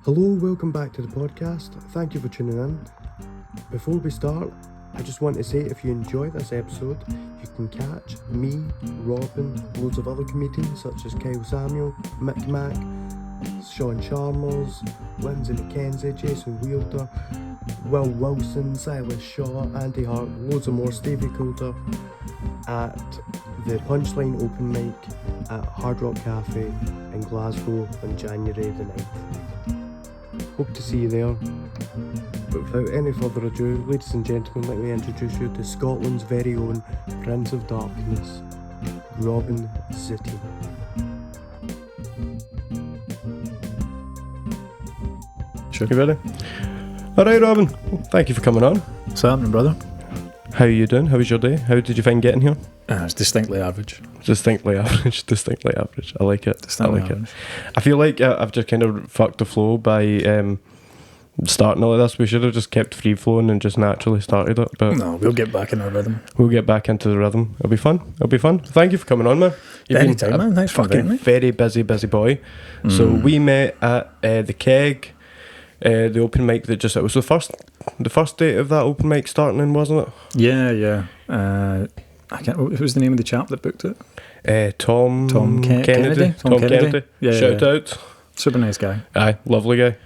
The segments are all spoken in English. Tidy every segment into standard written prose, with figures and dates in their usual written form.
Hello, welcome back to the podcast. Thank you for tuning in. Before we start, I just want to say if you enjoy this episode, you can catch me, Robin, loads of other comedians such as Kyle Samuel, Mick Mac, Sean Chalmers, Lindsay McKenzie, Jason Wielder, Will Wilson, Silas Shaw, Andy Hart, loads of more, Stevie Coulter, at the Punchline Open Mic at Hard Rock Cafe in Glasgow on January the 9th. Hope to see you there. But without any further ado, ladies and gentlemen, let me introduce you to Scotland's very own Prince of Darkness, Robin Zetina. Sure. You ready? Alright, Robin. Thank you for coming on. What's happening, brother? How are you doing? How was your day? How did you find getting here? It's distinctly average. Distinctly average. Distinctly average. I like it. Distinctly I like average. it. I feel like I've just kind of fucked the flow by starting all of this. We should have just kept free flowing and just naturally started it. But No, we'll get back in our rhythm. we'll get back into the rhythm. It'll be fun. It'll be fun. Thank you for coming on, man. You've Anytime, been a man. Thanks for inviting me. very busy boy. So we met at the Keg. The open mic that it was the first date of that open mic starting in, wasn't it? Yeah. I can't. Who was the name of the chap that booked it? Tom Kennedy. Tom Kennedy. Yeah, Shout out. Super nice guy. Aye, lovely guy.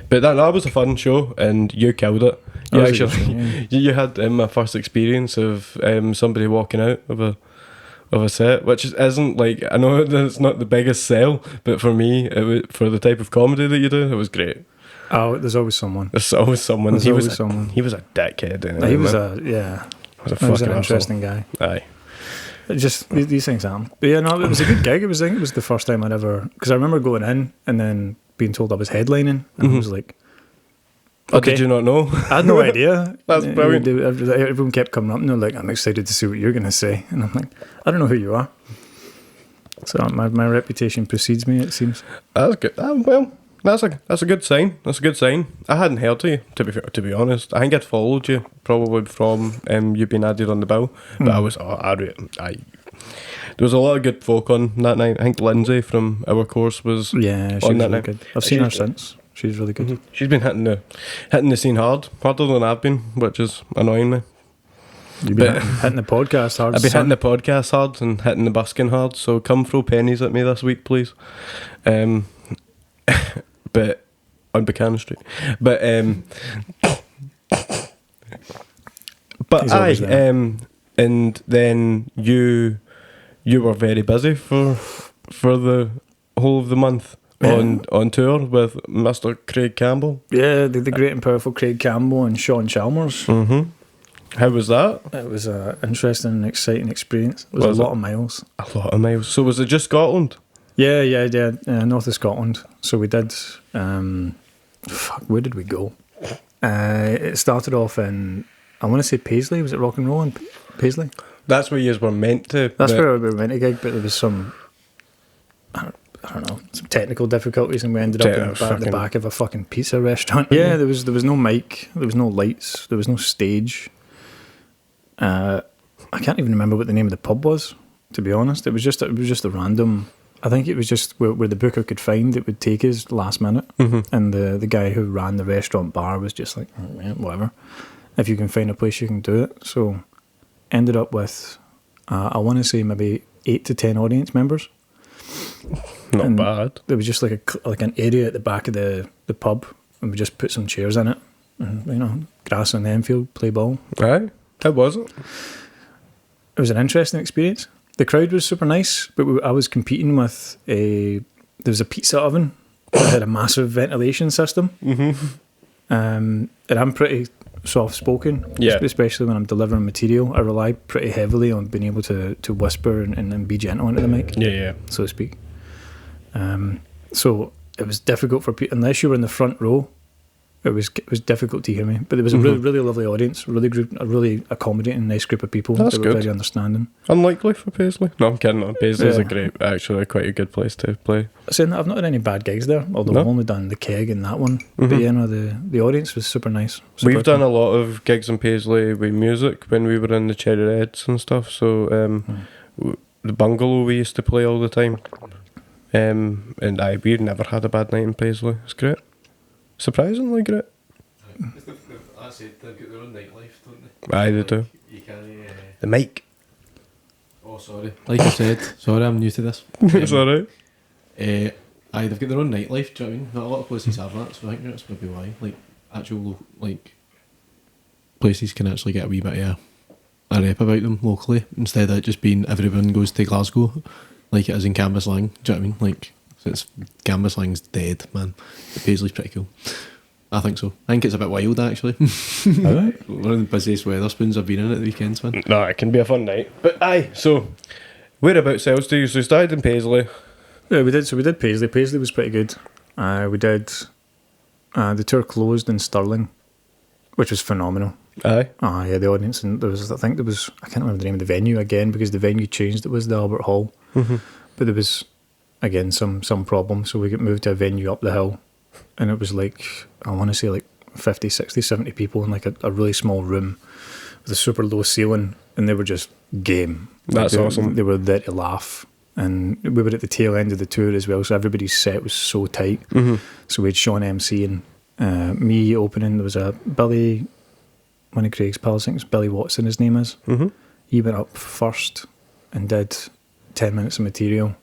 But that was a fun show, and you killed it. You That was a good actually, show, yeah. you had my first experience of somebody walking out of a set, which isn't like, I know that it's not the biggest sell, but for me, for the type of comedy that you do, it was great. Oh, there's always someone. There's always someone. There's always someone. He was a dickhead. He was man. He was fucking an interesting guy. Aye. It just these things happen. But yeah, no, it was a good gig. I think it was the first time I'd ever, because I remember going in and then being told I was headlining, and I was like, Oh, did you not know? I had no idea. That's brilliant. Everyone kept coming up and they're like, I'm excited to see what you're going to say. And I'm like, I don't know who you are. So my reputation precedes me, it seems. That's good. Well, that's a good sign. That's a good sign. I hadn't heard of you, to be honest. I think I'd followed you probably from you being added on the bill, but I there was a lot of good folk on that night. I think Lindsay from our course was Yeah, on she's that really night. good. I've seen her since. She's really good. Mhm. She's been hitting the scene harder than I've been, which is annoying me. You've been hitting the podcast hard. I've been hitting the podcast hard and hitting the busking hard, so come throw pennies at me this week, please. But on Buchanan Street. But He's always there. and then you were very busy for the whole of the month on tour with Mr. Craig Campbell. Yeah, the great and powerful Craig Campbell and Sean Chalmers. Mm-hmm. How was that? It was an interesting and exciting experience. It was a lot of miles. A lot of miles. So was it just Scotland? Yeah, north of Scotland. So we did, where did we go? It started off in, I want to say Paisley. Was it Rock and Roll in Paisley? That's where you were meant to. That's where we were meant to gig, but there was some, I don't know, some technical difficulties, and we ended up in the back of a fucking pizza restaurant. Yeah, there was no mic, there was no lights, there was no stage. I can't even remember what the name of the pub was, to be honest. It was just a random. I think it was just where the booker could find it would take us last minute, and the guy who ran the restaurant bar was just like, oh, yeah, whatever. If you can find a place, you can do it. So ended up with, I want to say maybe 8 to 10 audience members. Not bad. There was just like an area at the back of the pub, and we just put some chairs in it, and grass on the infield, play ball. Right. How was it? It was an interesting experience. The crowd was super nice, but I was competing with there was a pizza oven that had a massive ventilation system. And I'm pretty soft-spoken, especially when I'm delivering material. I rely pretty heavily on being able to whisper and be gentle into the mic, so to speak. So it was difficult for people, unless you were in the front row. It was difficult to hear me, but there was a really lovely audience, a really accommodating, nice group of people. That's that were good. Very understanding. Unlikely for Paisley. No, I'm kidding. Paisley's quite a good place to play. Saying that, I've not had any bad gigs there, although I've only done the Keg and that one. But the audience was super nice. We've done a lot of gigs in Paisley with music when we were in the Cherry Reds and stuff. So the bungalow we used to play all the time. And we've never had a bad night in Paisley. It's great. Surprisingly great. That's it, they've got their own nightlife, don't they? Aye, they do. You can't... The mic. Oh, sorry. Like I said, sorry, I'm new to this. It's alright. Aye, they've got their own nightlife, do you know what I mean? But a lot of places have that, so I think that's maybe why. Like, actual, like, places can actually get a wee bit of a rep about them locally, instead of it just being everyone goes to Glasgow, like it is in Cambuslang, do you know what I mean? Like, since Cambuslang's dead, man. Paisley's pretty cool. I think so. I think it's a bit wild, actually. Alright. One of the busiest Weatherspoons I've been in at the weekends, man. No, it can be a fun night. But aye, so whereabouts else do you? So you started in Paisley. Yeah, we did. So we did Paisley. Paisley was pretty good. We did. The tour closed in Stirling, which was phenomenal. Aye. Yeah, the audience, and I can't remember the name of the venue again because the venue changed. It was the Albert Hall, but there was again some problem, so we got moved to a venue up the hill, and it was like, I want to say like 50, 60, 70 people in like a really small room with a super low ceiling, and they were just game. That's awesome. They were there to laugh. And we were at the tail end of the tour as well, so everybody's set was so tight. So we had Sean MC and me opening. There was a Billy, one of Craig's pals, I think it was Billy Watson, his name is. He went up first and did 10 minutes of material.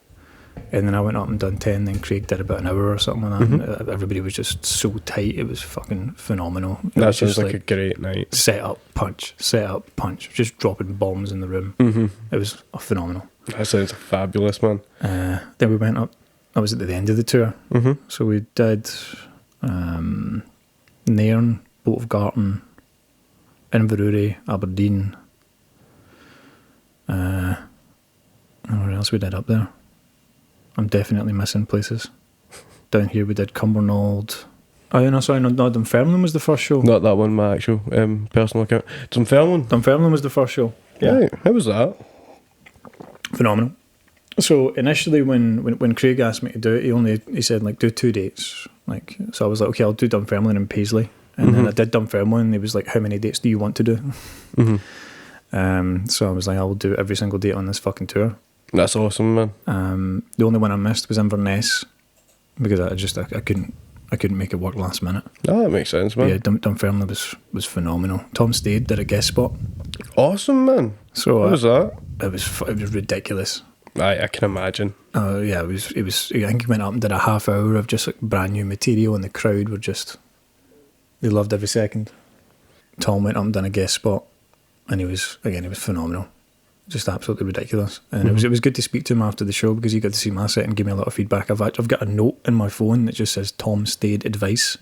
And then I went up and done 10, then Craig did about an hour or something like that. And everybody was just so tight, it was fucking phenomenal. That sounds like a great night. Set up, punch, just dropping bombs in the room. It was phenomenal. That sounds fabulous, man. Then we went up, I was at the end of the tour. So we did Nairn, Boat of Garton, Inverurie, Aberdeen. Where else we did up there? I'm definitely missing places. Down here we did Cumbernauld. Oh, yeah, no, sorry, no, Dunfermline was the first show. Not that one, my actual personal account. Dunfermline was the first show. Yeah. Right. How was that? Phenomenal. So initially when Craig asked me to do it, he said like do 2 dates. Like, so I was like, okay, I'll do Dunfermline and Paisley. And then I did Dunfermline and he was like, how many dates do you want to do? So I was like, I'll do every single date on this fucking tour. That's awesome, man. The only one I missed was Inverness because I couldn't make it work last minute. Oh, that makes sense, man. But yeah, Dunfermline was phenomenal. Tom Stade did a guest spot. Awesome, man. So what was that? It was ridiculous. I can imagine. Yeah, it was. I think he went up and did a half hour of just like brand new material, and the crowd were they loved every second. Tom went up and done a guest spot, and he was phenomenal. Just absolutely ridiculous. And it was good to speak to him after the show because he got to see my set and give me a lot of feedback. I've got a note in my phone that just says Tom Stade advice,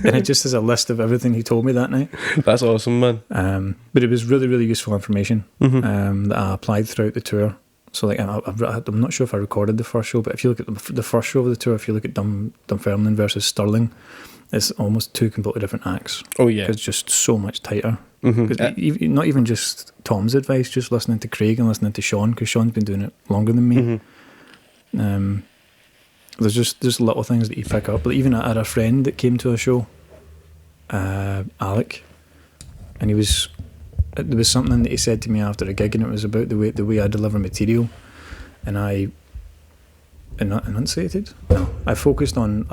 and it just has a list of everything he told me that night. That's awesome, man. But it was really, really useful information that I applied throughout the tour. So like I'm not sure if I recorded the first show, but if you look at the first show of the tour, if you look at Dunfermline versus Stirling, it's almost two completely different acts. Oh yeah, it's just so much tighter. Not even just Tom's advice, just listening to Craig and listening to Sean, because Sean's been doing it longer than me. There's just little things that you pick up. But even I had a friend that came to a show, Alec, and there was something that he said to me after a gig, and it was about the way I deliver material, and I enunciated. No, I focused on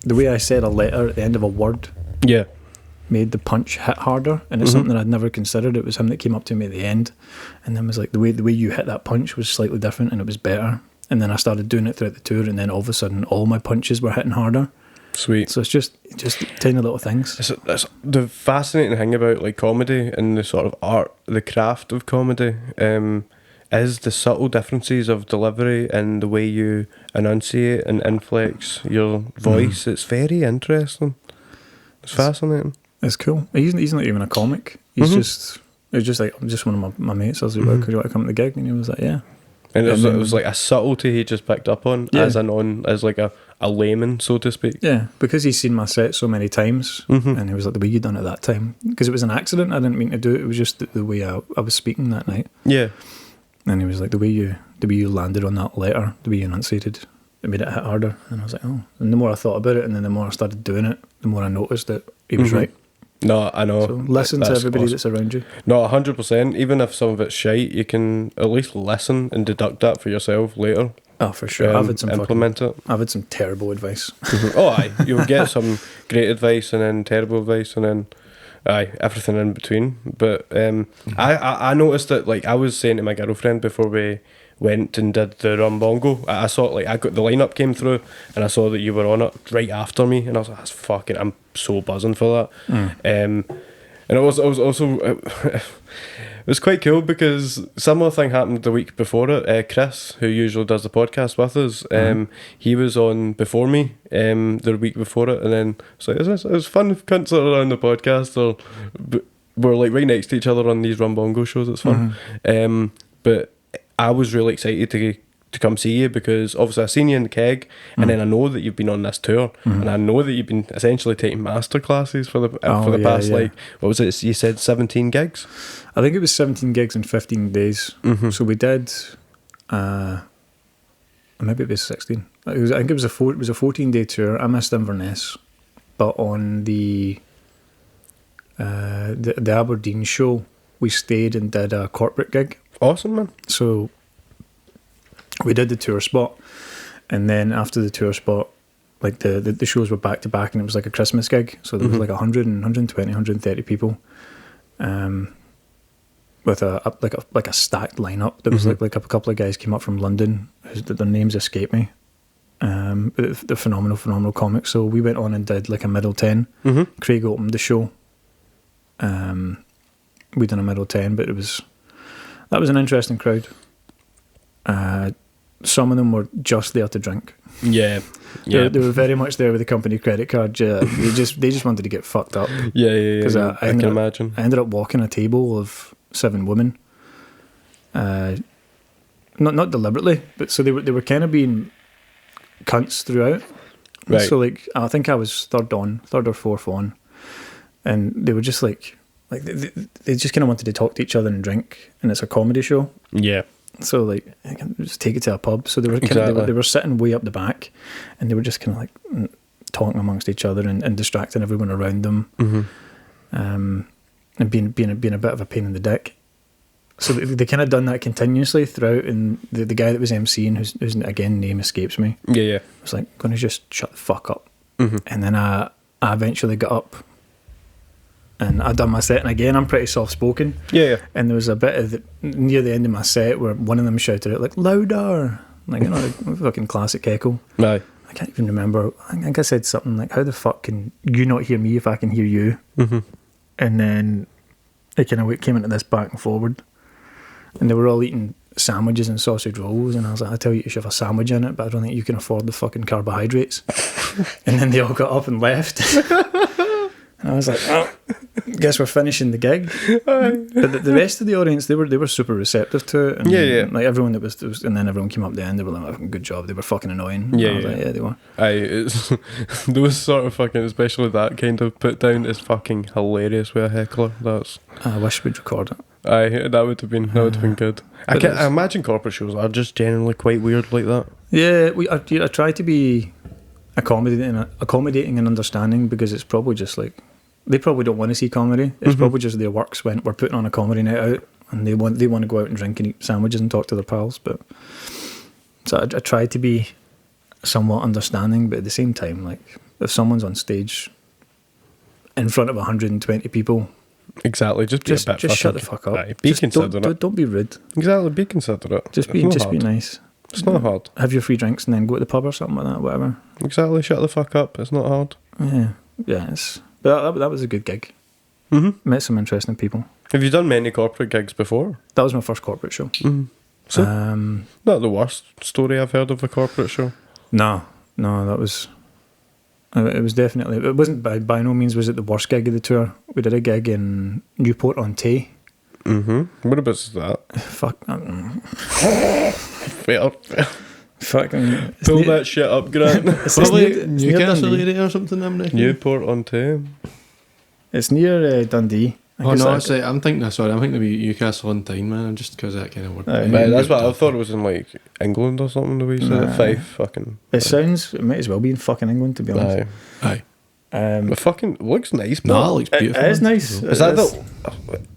the way I said a letter at the end of a word. Yeah. Made the punch hit harder, and it's something I'd never considered. It was him that came up to me at the end, and then was like, the way you hit that punch was slightly different, and it was better. And then I started doing it throughout the tour, and then all of a sudden, all my punches were hitting harder. Sweet. So it's just tiny little things. That's the fascinating thing about like comedy and the sort of art, the craft of comedy, is the subtle differences of delivery and the way you enunciate and inflex your voice. It's very interesting. It's fascinating. It's cool. He's not even a comic. He's just like, I'm just one of my mates. I was like, well, could you want to come to the gig? And he was like, yeah. And it was like a subtlety he just picked up on as like a layman, so to speak. Yeah, because he's seen my set so many times, and he was like, the way you done it that time, because it was an accident. I didn't mean to do it. It was just the way I was speaking that night. Yeah. And he was like, the way you landed on that letter, the way you enunciated, it made it hit harder. And I was like, oh. And the more I thought about it, and then the more I started doing it, the more I noticed that he was right. No, I know. So listen to everybody that's around you. No, 100%. Even if some of it's shite, you can at least listen and deduct that for yourself later. Oh, for sure. I've had some implement it. I've had some terrible advice. Oh, aye. You'll get some great advice and then terrible advice and then everything in between. But I noticed that, like, I was saying to my girlfriend before we went and did the Rumbongo, I saw, like, I got the lineup came through and I saw that you were on it right after me and I was like, that's fucking, I'm so buzzing for that. And it was also it was quite cool because similar thing happened the week before it. Chris, who usually does the podcast with us, he was on before me the week before it, and then so it was fun cunts that are on the podcast we're like right next to each other on these Rumbongo shows. It's fun. But I was really excited to come see you because obviously I've seen you in the keg, and then I know that you've been on this tour, and I know that you've been essentially taking master classes for the past like, what was it, you said 17 gigs? I think it was 17 gigs in 15 days. So we did maybe it was 16. I think it was a 14-day tour. I missed Inverness, but on the Aberdeen show we stayed and did a corporate gig. Awesome, man. So we did the tour spot, and then after the tour spot, like the shows were back to back, and it was like a Christmas gig. So there was like 100 and 120, 130 people, with a stacked lineup. There was like a couple of guys came up from London, their names escape me. They're phenomenal comics. So we went on and did like a middle 10. Craig opened the show. We done a middle 10, but that was an interesting crowd. Some of them were just there to drink. Yeah. They were very much there with the company credit card. They just wanted to get fucked up. Yeah. Because I can imagine. I ended up walking a table of 7 women. Not deliberately, but so they were kind of being cunts throughout. Right. So like I think I was third or fourth on, and they were just like they just kind of wanted to talk to each other and drink, and it's a comedy show. Yeah. So like, I can just take it to a pub. So they were they were sitting way up the back, and they were just kind of like talking amongst each other and distracting everyone around them, and being a bit of a pain in the dick. So they kind of done that continuously throughout. And the guy that was emceeing, whose again name escapes me, was like, "Going to just shut the fuck up." And then I eventually got up. And I done my set, and again, I'm pretty soft-spoken. Yeah. And there was a bit near the end of my set where one of them shouted out, like, louder! Like, you know, like, fucking classic echo. Right. I can't even remember. I think I said something like, how the fuck can you not hear me if I can hear you? And then it kind of came into this back and forward. And they were all eating sandwiches and sausage rolls, and I was like, I tell you should have a sandwich in it, but I don't think you can afford the fucking carbohydrates. And then they all got up and left. And I was like, oh, guess we're finishing the gig. But the rest of the audience, they were super receptive to it. And like everyone that was, and then everyone came up the end, they were like, oh, good job. They were fucking annoying. I was like, yeah, they were. It's those sort of fucking, especially that kind of put down is fucking hilarious with a heckler. I wish we'd record it. That would have been good. I imagine corporate shows are just generally quite weird like that. Yeah, I try to be accommodating and understanding, because it's probably just like, they probably don't want to see comedy. It's probably just their works when we're putting on a comedy night out, and they want to go out and drink and eat sandwiches and talk to their pals. But so I try to be somewhat understanding, but at the same time, like, if someone's on stage in front of 120 people, exactly, just shut the fuck up. Be considerate. Don't be rude. Exactly, be considerate. Just be nice. It's not hard. Have your free drinks and then go to the pub or something like that, whatever. Exactly, shut the fuck up. It's not hard. Yeah. But that was a good gig. Met some interesting people. Have you done many corporate gigs before? That was my first corporate show. So, not the worst story I've heard of a corporate show. No, that was. It was definitely. It wasn't by no means was it the worst gig of the tour. We did a gig in Newport-on-Tay. Whereabouts is that? Fuck. Fair. Fucking pull that shit up, Grant. Probably Newcastle area or something. Newport-on-Tay. It's near Dundee. I'm thinking of Newcastle-on-Tyne, man. Just because that kind of word. That's what I thought it was in, like, England or something. The way you said it. Fife, fucking. It might as well be in fucking England, to be honest. Aye. It fucking looks nice. No, it looks beautiful. It is nice. Is that the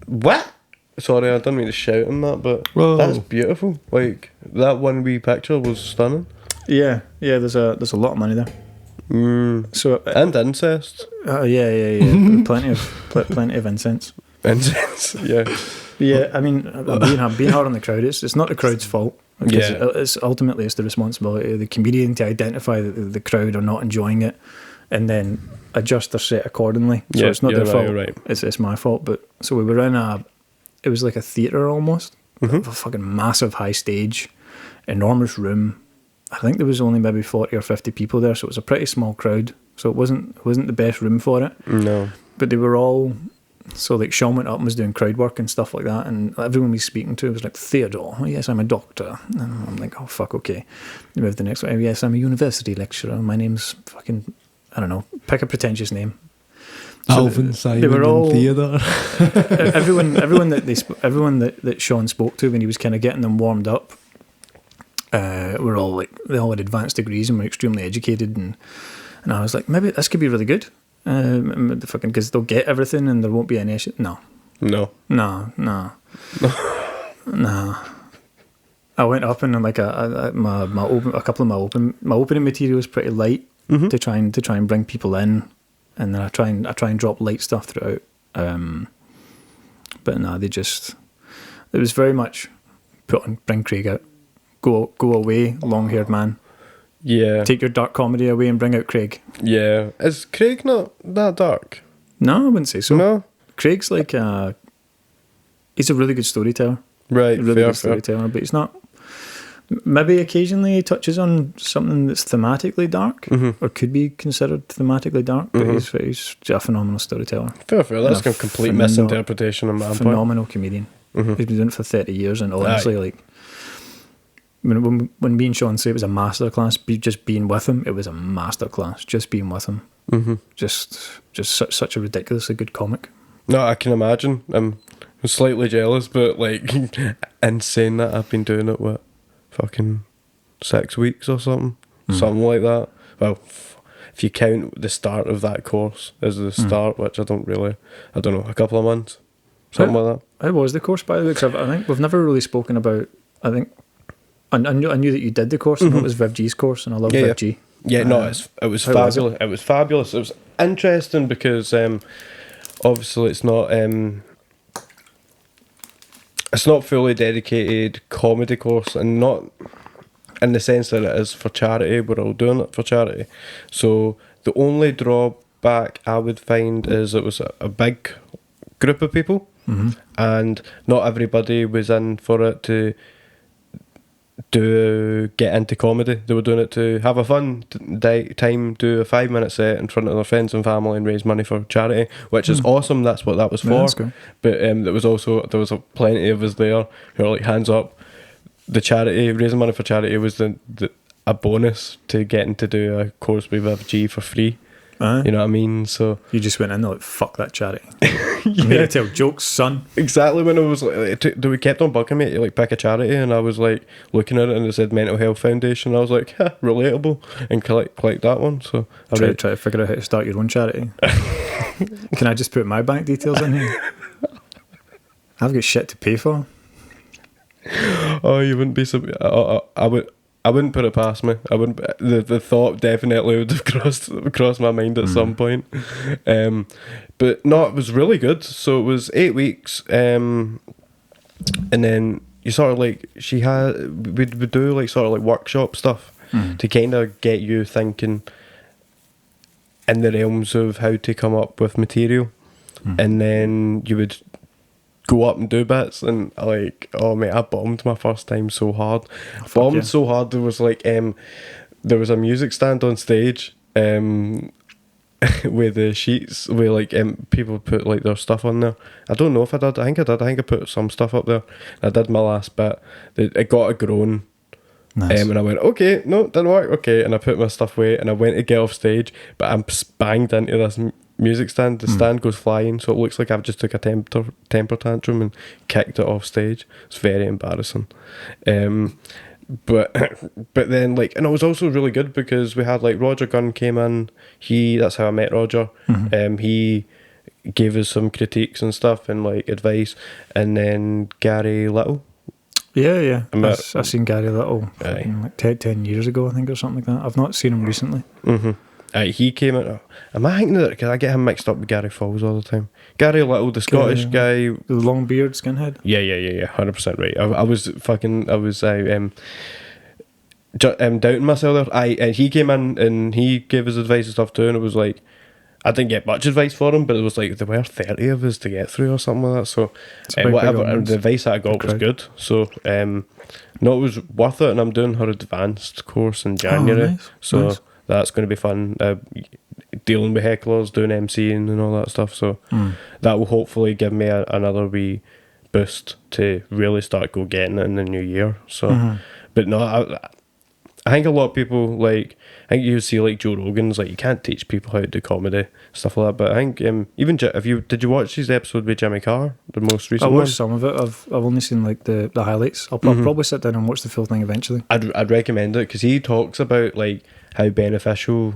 what? Sorry, I didn't mean to shout on that, but Whoa. that's beautiful. Like, that one wee picture was stunning. Yeah, there's a lot of money there. So And incest. yeah. plenty of incense. Incense, yeah. But yeah, I mean, being hard on the crowd, it's not the crowd's fault. Yeah. It's ultimately the responsibility of the comedian to identify that the crowd are not enjoying it, and then adjust their set accordingly. So Yeah, it's not their fault. You're right. It's my fault. But so we were in it was like a theatre almost, Mm-hmm. a fucking massive high stage, enormous room. I think there was only maybe 40 or 50 people there, so it was a pretty small crowd. So it wasn't the best room for it. No. But they were all, so like Sean went up and was doing crowd work and stuff like that, and everyone we was speaking to was like, Theodore, oh, yes, I'm a doctor. And I'm like, oh fuck, okay. We moved the next one, yes, I'm a university lecturer. My name's fucking, I don't know, pick a pretentious name. So Alvin, Simon, they were all, and Theodore. everyone that Sean spoke to when he was kind of getting them warmed up, were all like, they all had advanced degrees and were extremely educated, and I was like, maybe this could be really good, because they'll get everything and there won't be any issue. No. I went up and like a couple of my opening material was pretty light to try and bring people in, and then I try and drop light stuff throughout. But no, it was very much bring Craig out, go away, long-haired man. Yeah. Take your dark comedy away and bring out Craig. Yeah. Is Craig not that dark? No, I wouldn't say so. No? Craig's like he's a really good storyteller. Right, Really good storyteller, but he's not. Maybe occasionally he touches on something that's thematically dark, or could be considered thematically dark, but he's a phenomenal storyteller. Fair. That's a complete misinterpretation on my part. Phenomenal comedian. He's been doing it for 30 years, and honestly, like, when me and Sean say it was a masterclass, just being with him, it was a masterclass. Just being with him, just such a ridiculously good comic. No, I can imagine. I'm slightly jealous, but like, insane that I've been doing it, what, fucking 6 weeks or something? Something like that. Well, if you count the start of that course as the start, which I don't know, a couple of months, something like that. How was the course, by the way? 'Cause I think we've never really spoken about, I knew that you did the course, and it was Viv G's course, and I love Viv G. Yeah, no, it was fabulous. It was fabulous. It was interesting because obviously it's not fully dedicated comedy course, and not in the sense that it is for charity. We're all doing it for charity. So the only drawback I would find is it was a big group of people, and not everybody was in for it to get into comedy. They were doing it to have a fun time, do a 5-minute set in front of their friends and family and raise money for charity, which is awesome. That's what that was for. Yeah, that's cool. But there was plenty of us there who were like, hands up. The charity, raising money for charity, was a bonus to getting to do a course with FG for free. You know what I mean? So you just went in there like, fuck that charity. I'm here to tell jokes, son. Exactly. When I was like, we kept on bugging me to like pick a charity, and I was like looking at it and it said Mental Health Foundation. I was like, relatable, and click that one. So I try to figure out how to start your own charity. Can I just put my bank details in here? I've got shit to pay for. Oh, you wouldn't be so. I wouldn't put it past me. I wouldn't. The thought definitely would have crossed my mind at some point. But no, it was really good. So it was 8 weeks, and then you sort of like we'd do like sort of like workshop stuff to kind of get you thinking in the realms of how to come up with material, and then you would go up and do bits, and like, oh mate, I bombed my first time so hard. So hard there was like there was a music stand on stage with the sheets where like people put like their stuff on there. I don't know if I did. I think I put some stuff up there. I did my last bit. It got a groan. Nice. And I went, okay, no, didn't work, okay, and I put my stuff away and I went to get off stage, but I'm banged into this music stand. The stand goes flying, so it looks like I've just took a temper tantrum and kicked it off stage. It's very embarrassing. But then like, and it was also really good because we had like Roger Gunn came in. That's how I met Roger. He gave us some critiques and stuff and like advice, and then Gary Little. Yeah. I've seen Gary Little like 10 years ago, I think, or something like that. I've not seen him recently. He came out. Am I thinking that? Because I get him mixed up with Gary Falls all the time. Gary Little, the Scottish guy, the long beard, skinhead. Yeah. 100% right. I was doubting myself there. And he came in and he gave us advice and stuff too, and it was like, I didn't get much advice for him, but it was like there were 30 of us to get through or something like that. So whatever the advice that I got was good. So no, it was worth it, and I'm doing her advanced course in January. Nice. So Nice. that's going to be fun. Dealing with hecklers, doing MCing and all that stuff. So that will hopefully give me another wee boost to really start getting it in the new year. So, but no, I think a lot of people I think you see like Joe Rogan's like you can't teach people how to do comedy, stuff like that. But I think even did you watch his episode with Jimmy Carr, the most recent I one? watched some of it. I've only seen like the highlights. I'll probably sit down and watch the full thing eventually. I'd recommend it because he talks about like how beneficial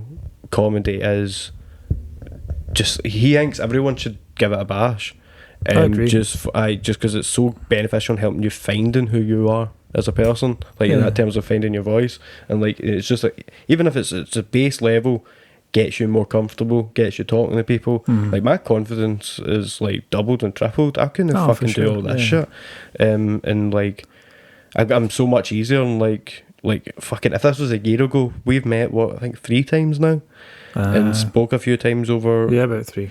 comedy is. He thinks everyone should give it a bash. I agree. Just because it's so beneficial in helping you finding who you are as a person, like in that terms of finding your voice, and like it's just like even if it's a base level, gets you more comfortable, gets you talking to people. Like my confidence is like doubled and tripled. I couldn't fucking do all this shit, and like I'm so much easier. And like fucking if this was a year ago, we've met I think 3 times now, and spoke a few times over. Yeah, about 3.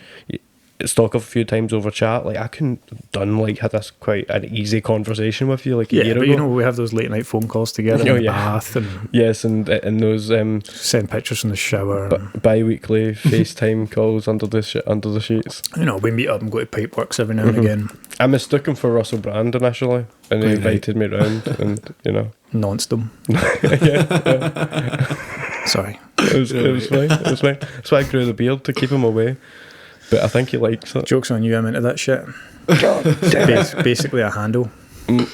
Talk a few times over chat. Like I couldn't had this quite an easy conversation with you like a year ago. You know, we have those late night phone calls together in the bath and those send pictures from the shower, bi-weekly FaceTime calls under the sheets. You know, we meet up and go to Pipeworks every now and again. I mistook him for Russell Brand initially, and he invited me round, and you know, nonced him. Sorry, it was fine. That's why I grew the beard to keep him away. But I think he likes it. Joke's on you, I'm into that shit. Basically a handle. I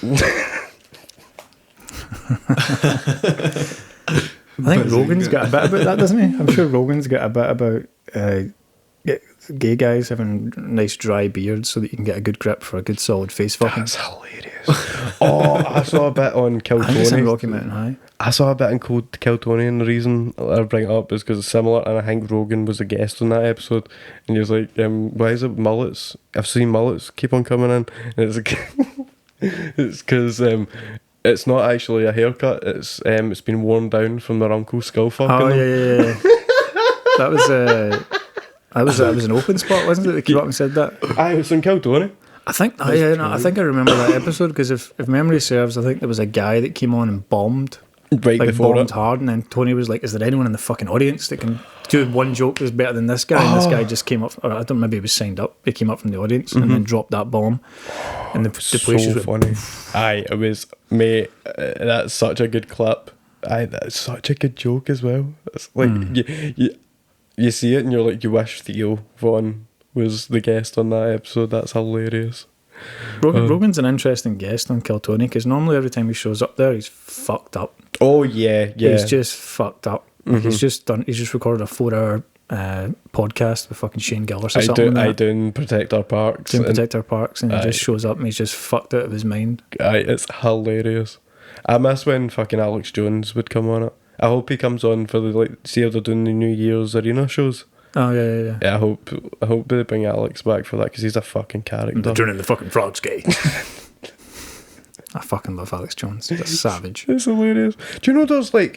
think Rogan's got a bit about that, doesn't he? I'm sure Rogan's got a bit about gay guys having nice dry beards so that you can get a good grip for a good solid face fucking. That's hilarious. I saw a bit on Kill I think it's in Tony. Rocky Mountain High. I saw a bit in Kill Tony, and the reason I bring it up is because it's similar, and I think Rogan was a guest on that episode, and he was like, why is it mullets? I've seen mullets keep on coming in, and it's because it's not actually a haircut, it's been worn down from their uncle's skull fucking. Oh, yeah. That was an open spot, wasn't it? They came up and said that. It was in Kill Tony. I think I think I remember that episode because if memory serves, I think there was a guy that came on and bombed. Right before bombed it. hard, and then Tony was like, is there anyone in the fucking audience that can do one joke that's better than this guy? And this guy just came up, or I don't know, maybe he was signed up, he came up from the audience and then dropped that bomb, and the place so was funny. It was, mate, that's such a good clip. That's such a good joke as well. It's like you see it and you're like, you wish Theo Von was the guest on that episode. That's hilarious. Rogan's an interesting guest on Kill Tony because normally every time he shows up there, he's fucked up. Oh yeah. He's just fucked up. He's just recorded a 4-hour podcast with fucking Shane Gillis or something. I do Protect Our Parks. And he just shows up and he's just fucked out of his mind. It's hilarious. I miss when fucking Alex Jones would come on it. I hope he comes on for see how they're doing the New Year's arena shows. Oh yeah. I hope they bring Alex back for that because he's a fucking character. They're turning the fucking frogs gay. I fucking love Alex Jones. He's a savage. It's hilarious. Do you know there's I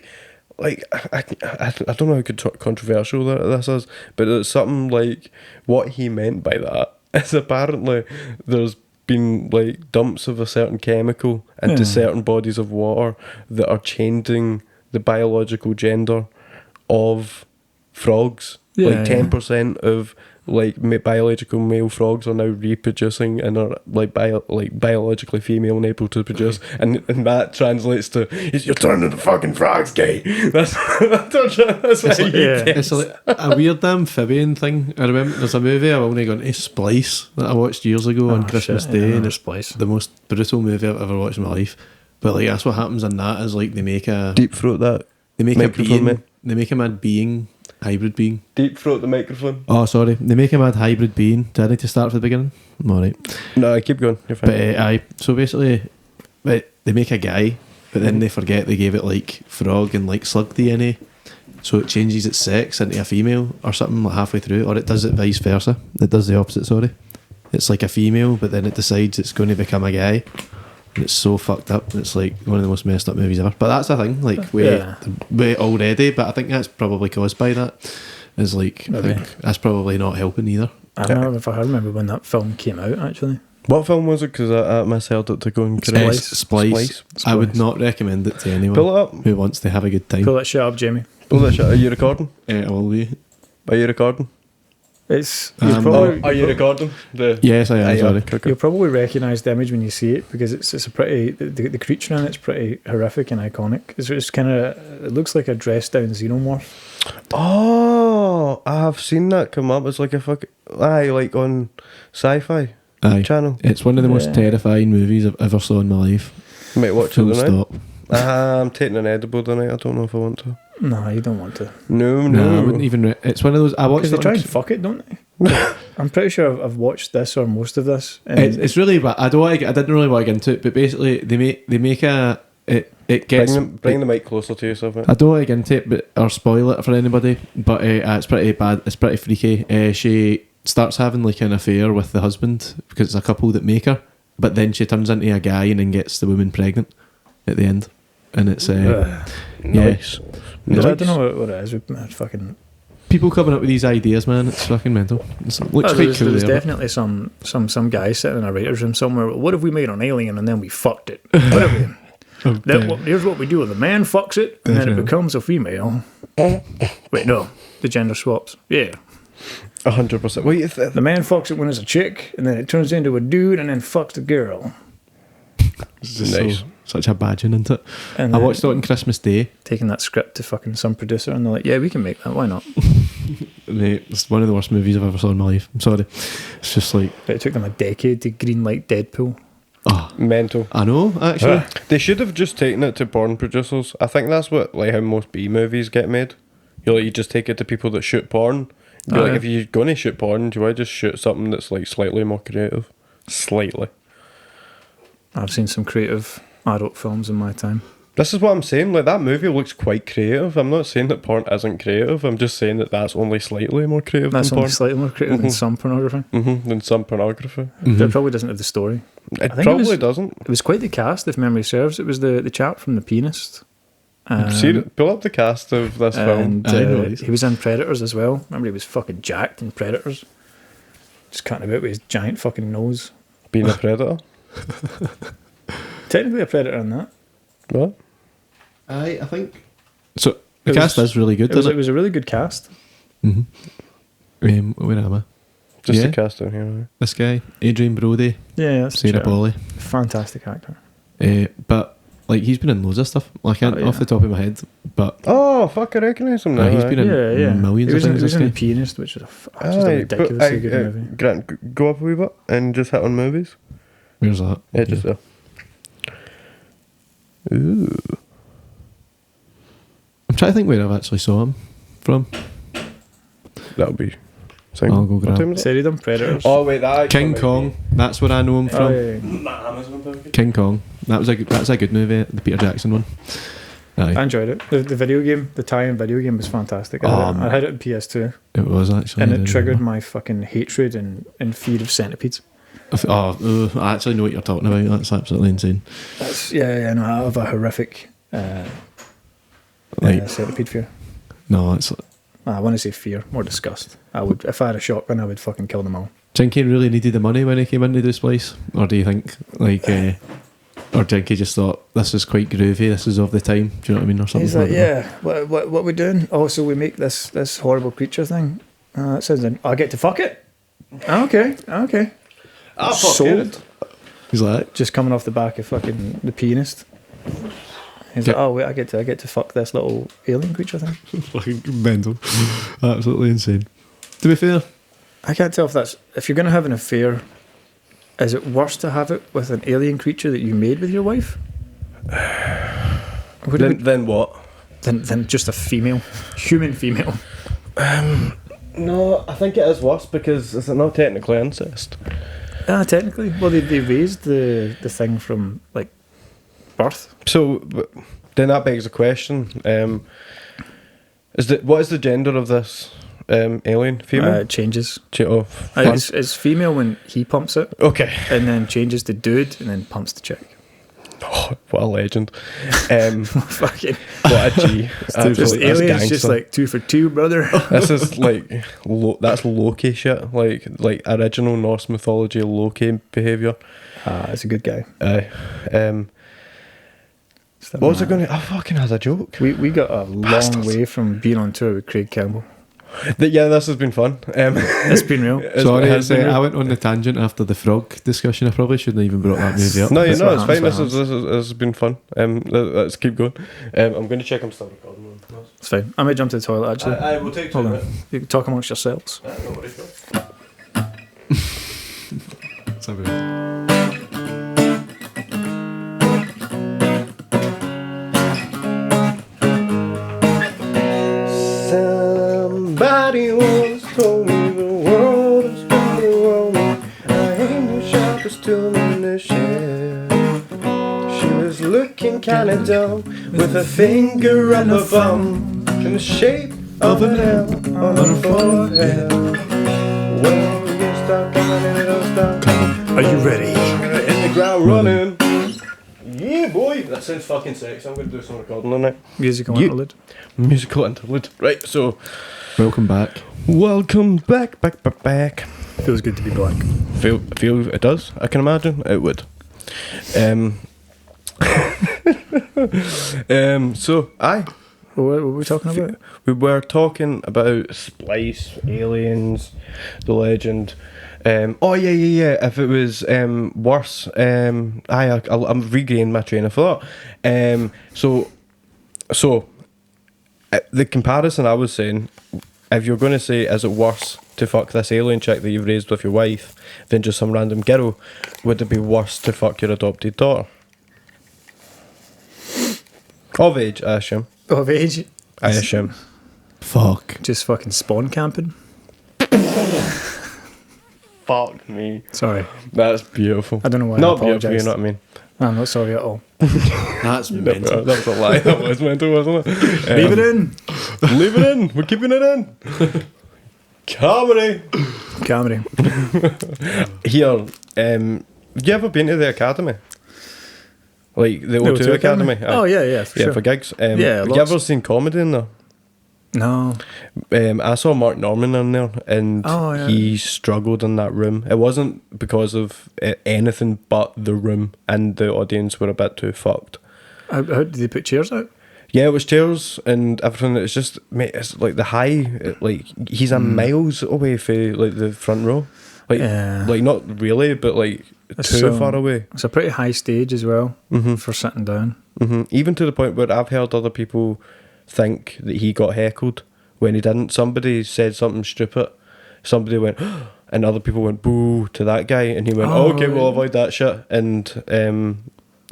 don't know how controversial this is, but it's something like what he meant by that is apparently there's been like dumps of a certain chemical into certain bodies of water that are changing the biological gender of frogs. 10% of biological male frogs are now reproducing and are biologically female and able to produce, and that translates to you're turning the fucking frogs gay. That's what it's like a weird amphibian thing. I remember there's a movie I've only gone to Splice that I watched years ago on Christmas Day, and it's Splice, the most brutal movie I've ever watched in my life. But that's what happens in that is they make a deep throat that they make a being. They make a mad being hybrid being. Deep throat the microphone. Oh, sorry. They make a mad hybrid being. Do I need to start from the beginning? I'm alright. No, keep going. You're fine. But so basically, they make a guy, but then they forget they gave it like frog and like slug DNA. So it changes its sex into a female or something like halfway through, or it does it vice versa. It does the opposite, sorry. It's like a female, but then it decides it's going to become a guy. And it's so fucked up. It's like one of the most messed up movies ever. But that's the thing, like we already, but I think that's probably caused by that. Is like, I think that's probably not helping either. I don't know if I remember when that film came out, actually. What film was it? Because I misheard it to go and correct. Splice. I would not recommend it to anyone Pull it up. who wants to have a good time. Pull that shit up, Jamie. Pull that shit. Are you recording? I will be. Are you recording? It's Are you recording? Yes, I am. Sorry. You'll probably recognise the image when you see it because it's a pretty the creature in it's pretty horrific and iconic. It's kind of, it looks like a dressed down xenomorph. Oh, I have seen that come up. It's like a like on Sci-Fi channel. It's one of the most terrifying movies I've ever saw in my life. You might watch Full it tonight. stop. I'm taking an edible tonight. I don't know if I want to. No, you don't want to. No. I wouldn't even. It's one of those. I watched. Because they try and fuck it, don't they? I'm pretty sure I've watched this or most of this. And It's really bad. I didn't really want to get into it, but basically they make a. It gets bring the mic closer to yourself. Mate. I don't want to get into it, but or spoil it for anybody. But it's pretty bad. It's pretty freaky. She starts having like an affair with the husband because it's a couple that make her, but then she turns into a guy and then gets the woman pregnant at the end, and it's nice. I don't know what it is. We fucking people coming up with these ideas, man. It's fucking mental. It looks quite cool. There's definitely some guy sitting in a writer's room somewhere. What if we made an alien and then we fucked it? What if we? Here's what we do: the man fucks it, and then it becomes a female. Wait, no, the gender swaps. Yeah, 100%. The man fucks it when it's a chick, and then it turns into a dude, and then fucks the girl. It's just nice. Such a badging, isn't it? And I watched it on Christmas Day. Taking that script to fucking some producer, and they're like, "Yeah, we can make that. Why not?" Mate, it's one of the worst movies I've ever saw in my life. I'm sorry. It's just like... But it took them a decade to greenlight Deadpool. Oh, mental. I know, actually. They should have just taken it to porn producers. I think that's what how most B movies get made. You just take it to people that shoot porn. If you're going to shoot porn, do I just shoot something that's like slightly more creative? Slightly. I've seen some creative adult films in my time. This is what I'm saying. Like, that movie looks quite creative. I'm not saying that porn isn't creative. I'm just saying that that's only slightly more creative That's than only porn. slightly more creative than some pornography. Than some pornography. It probably doesn't have the story. It probably doesn't. It was quite the cast, if memory serves. It was the chap from The Pianist. Pull up the cast of this film. And he was in Predators as well. Remember, he was fucking jacked in Predators. Just cutting about with his giant fucking nose. Being a predator. Technically a predator in that. What? I think... So, the cast is really good, It was a really good cast. Mm-hmm. Where am I? Just the cast down here. Right? This guy, Adrian Brody. Yeah, that's Sarah Polley. Fantastic actor. But, like, he's been in loads of stuff. I can't off the top of my head, but... Oh, fuck, I recognise him now. He's been in millions of things. He was in The Pianist, which is just a ridiculously good movie. Grant, go up a wee bit and just hit on movies. Where's that? Yeah, just there. Ooh. I'm trying to think where I've actually saw him from. That'll be... I'll go grab. Said he done Predators. Oh, wait, that... King Kong. That's where I know him from. King Kong. That's a good movie, the Peter Jackson one. I enjoyed it. The video game, the tie-in video game was fantastic. I had it on PS2. It was actually. And it triggered my fucking hatred and fear of centipedes. I actually know what you're talking about. That's absolutely insane. No, I have a horrific centipede fear. No, it's... I want to say fear, more disgust. I would, if I had a shotgun, I would fucking kill them all. Think he really needed the money when he came into this place? Or do you think, like... or do you think he just thought, this is quite groovy, this is of the time, do you know what I mean, or something? He's like, what we doing? Oh, so we make this horrible creature thing? That sounds like, I get to fuck it? Okay. Sold. He's like... Just coming off the back of fucking The Pianist. He's like, oh wait, I get to fuck this little alien creature thing. Fucking mental. Absolutely insane. To be fair, I can't tell if you're going to have an affair, is it worse to have it with an alien creature that you made with your wife? Then what? Than just a female, human female. No, I think it is worse because it's not technically incest. Technically. Well, they raised the thing from, like, birth. So then that begs the question: what is the gender of this alien? Female? It changes. Fun. It's female when he pumps it, Okay. and then changes to dude, and then pumps the chick. Oh, what a legend! Fucking. What a G! Just aliens, just like 2 for 2, brother. This is like that's Loki shit. Like original Norse mythology Loki behaviour. It's a good guy. What was I going to? I fucking had a joke. We got a long way from being on tour with Craig Campbell. Yeah, this has been fun. It's been real. Sorry, has been real. I went on the tangent after the frog discussion. I probably shouldn't have even brought that movie up. No, That's it's what fine. happens. This has been fun. Let's keep going. I'm going to check I'm still recording. It's fine. I might jump to the toilet, actually. I will take 2 Hold on. minutes. You can talk amongst yourselves. No worries. It's a bit- Somebody once told me the world is gonna roll me. I ain't no sharpest tool in the shed. She was looking kinda dumb with her finger on her bum in the shape of an L on her forehead. Well, you start coming and it'll start coming. Are you ready? Hit the ground running. Yeah, boy. That sounds fucking sexy. I'm going to do some recording on it. Musical You- interlude. Musical interlude. Right, so Welcome back. welcome back. Feels good to be back. Feel it does. I can imagine it would. So What were we talking about? we were talking about Splice, aliens, the legend. Yeah. If it was worse, I'm regaining my train of thought. So the comparison I was saying, if you're going to say, is it worse to fuck this alien chick that you've raised with your wife than just some random girl, would it be worse to fuck your adopted daughter? Of age, I assume. Of age? I assume. Fuck. Just fucking spawn camping? Fuck me. Sorry. That's beautiful. I don't know why Not I beautiful, you apologised. know what I mean? I'm not sorry at all. That's mental. That was a lie. That was mental, wasn't it? Leave it in. Leave it in. We're keeping it in. Comedy. Comedy. Here, have you ever been to the academy? Like the O2 Academy? Oh, yeah, for Yeah, sure. for gigs. Yeah, have you lots. ever seen comedy in there? No. I saw Mark Norman in there, and Oh, yeah. he struggled in that room. It wasn't because of anything but the room, and the audience were a bit too fucked. How did they put chairs out? Yeah, it was chairs and everything. It's just, mate, it's like the high, like he's a miles away from like the front row, like Yeah. like not really, but like It's, too far away. It's a pretty high stage as well for sitting down. Even to the point where I've heard other people think that he got heckled when he didn't. Somebody said something stupid. Somebody went, and other people went boo to that guy, and he went, Oh, okay, we'll right. avoid that shit. And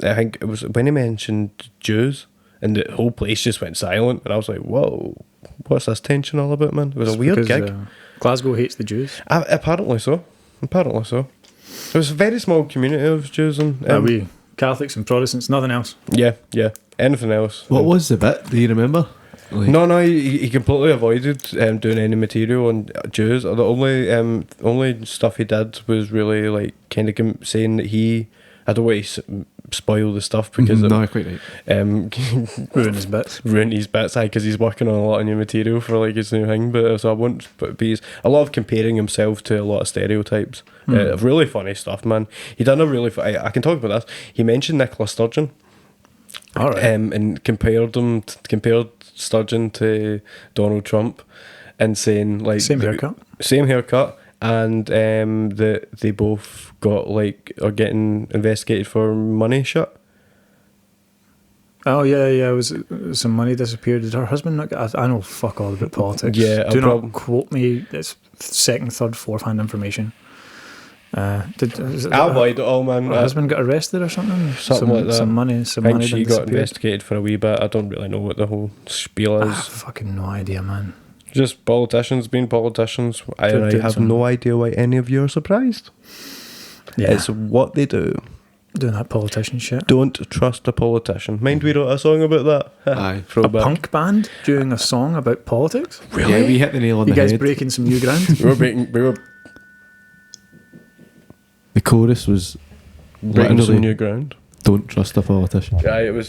I think it was when he mentioned Jews, and the whole place just went silent, and I was like, whoa, what's this tension all about, man? It was a weird Because, gig. Glasgow hates the Jews. Apparently so. It was a very small community of Jews, and We Catholics and Protestants, nothing else. yeah. Anything else? What was the bit? Do you remember? Like, No, he completely avoided doing any material on Jews. The only stuff he did was really like kind of saying that I don't want to spoil the stuff because no, quite right. Ruin his bits. ruin his bits, because he's working on a lot of new material for like his new thing. But so I won't. But he's a lot of comparing himself to a lot of stereotypes. Really funny stuff, man. He done a really. I can talk about this. He mentioned Nicola Sturgeon. All right. And compared Sturgeon to Donald Trump, and saying like Same haircut. and that they both are getting investigated for money shit. Oh, yeah. It was some money disappeared. Did her husband not get... I know fuck all about politics. Yeah, Do a not problem. quote me. It's second, third, fourth-hand information. I avoid it all, man. Her husband got arrested or something? Something like that. Some money I think she done got disappeared. investigated for a wee bit. I don't really know what the whole spiel I is. have fucking no idea, man. Just politicians being politicians. I Doing have some- no idea why any of you are surprised. Yeah, It's what they do. doing that politician shit. Don't trust a politician. Mind we wrote a song about that. Aye. A Throwback. punk band doing a song about politics? Yeah, we hit the nail on You the guys head. breaking some new ground? We were The chorus was breaking some literally, new ground. don't trust a politician. Yeah, it was.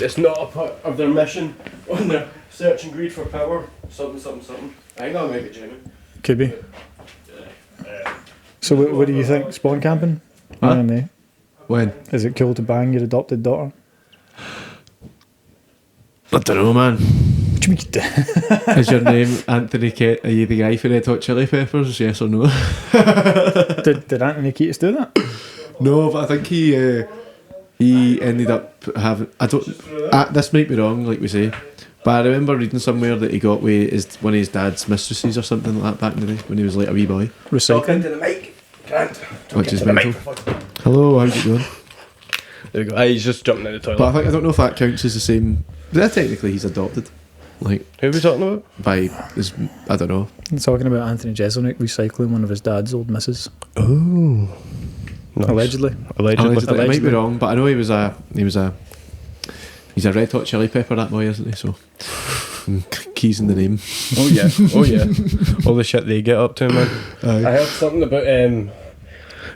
It's not a part of their mission on their search and greed for power. Something. I think I'll make it, Jamie. Could be. So what do you think? Spawn camping? Huh? I don't know. When? Is it cool to bang your adopted daughter? I don't know, man. What do you mean? Is your name Anthony Kett? Are you the guy for Red Hot Chili Peppers? Yes or no? did Anthony Kiedis do that? No, but I think he ended up having. I don't. This might be wrong, like we say, but I remember reading somewhere that he got with one of his dad's mistresses or something like that back in the day when he was like a wee boy, Recycling? the mic, Grant. which is mental. Hello, how's it going? There we go. He's just jumping in the toilet. But I don't know if that counts as the same. But technically, he's adopted. Like Who are we talking about? by his, I don't know. Talking about Anthony Jeselnik recycling one of his dad's old misses. Oh, nice. Allegedly. Allegedly. I might be wrong, but I know he's a Red Hot Chili Pepper, that boy, isn't he? So keys in the name. Oh yeah. All the shit they get up to, man. I heard something about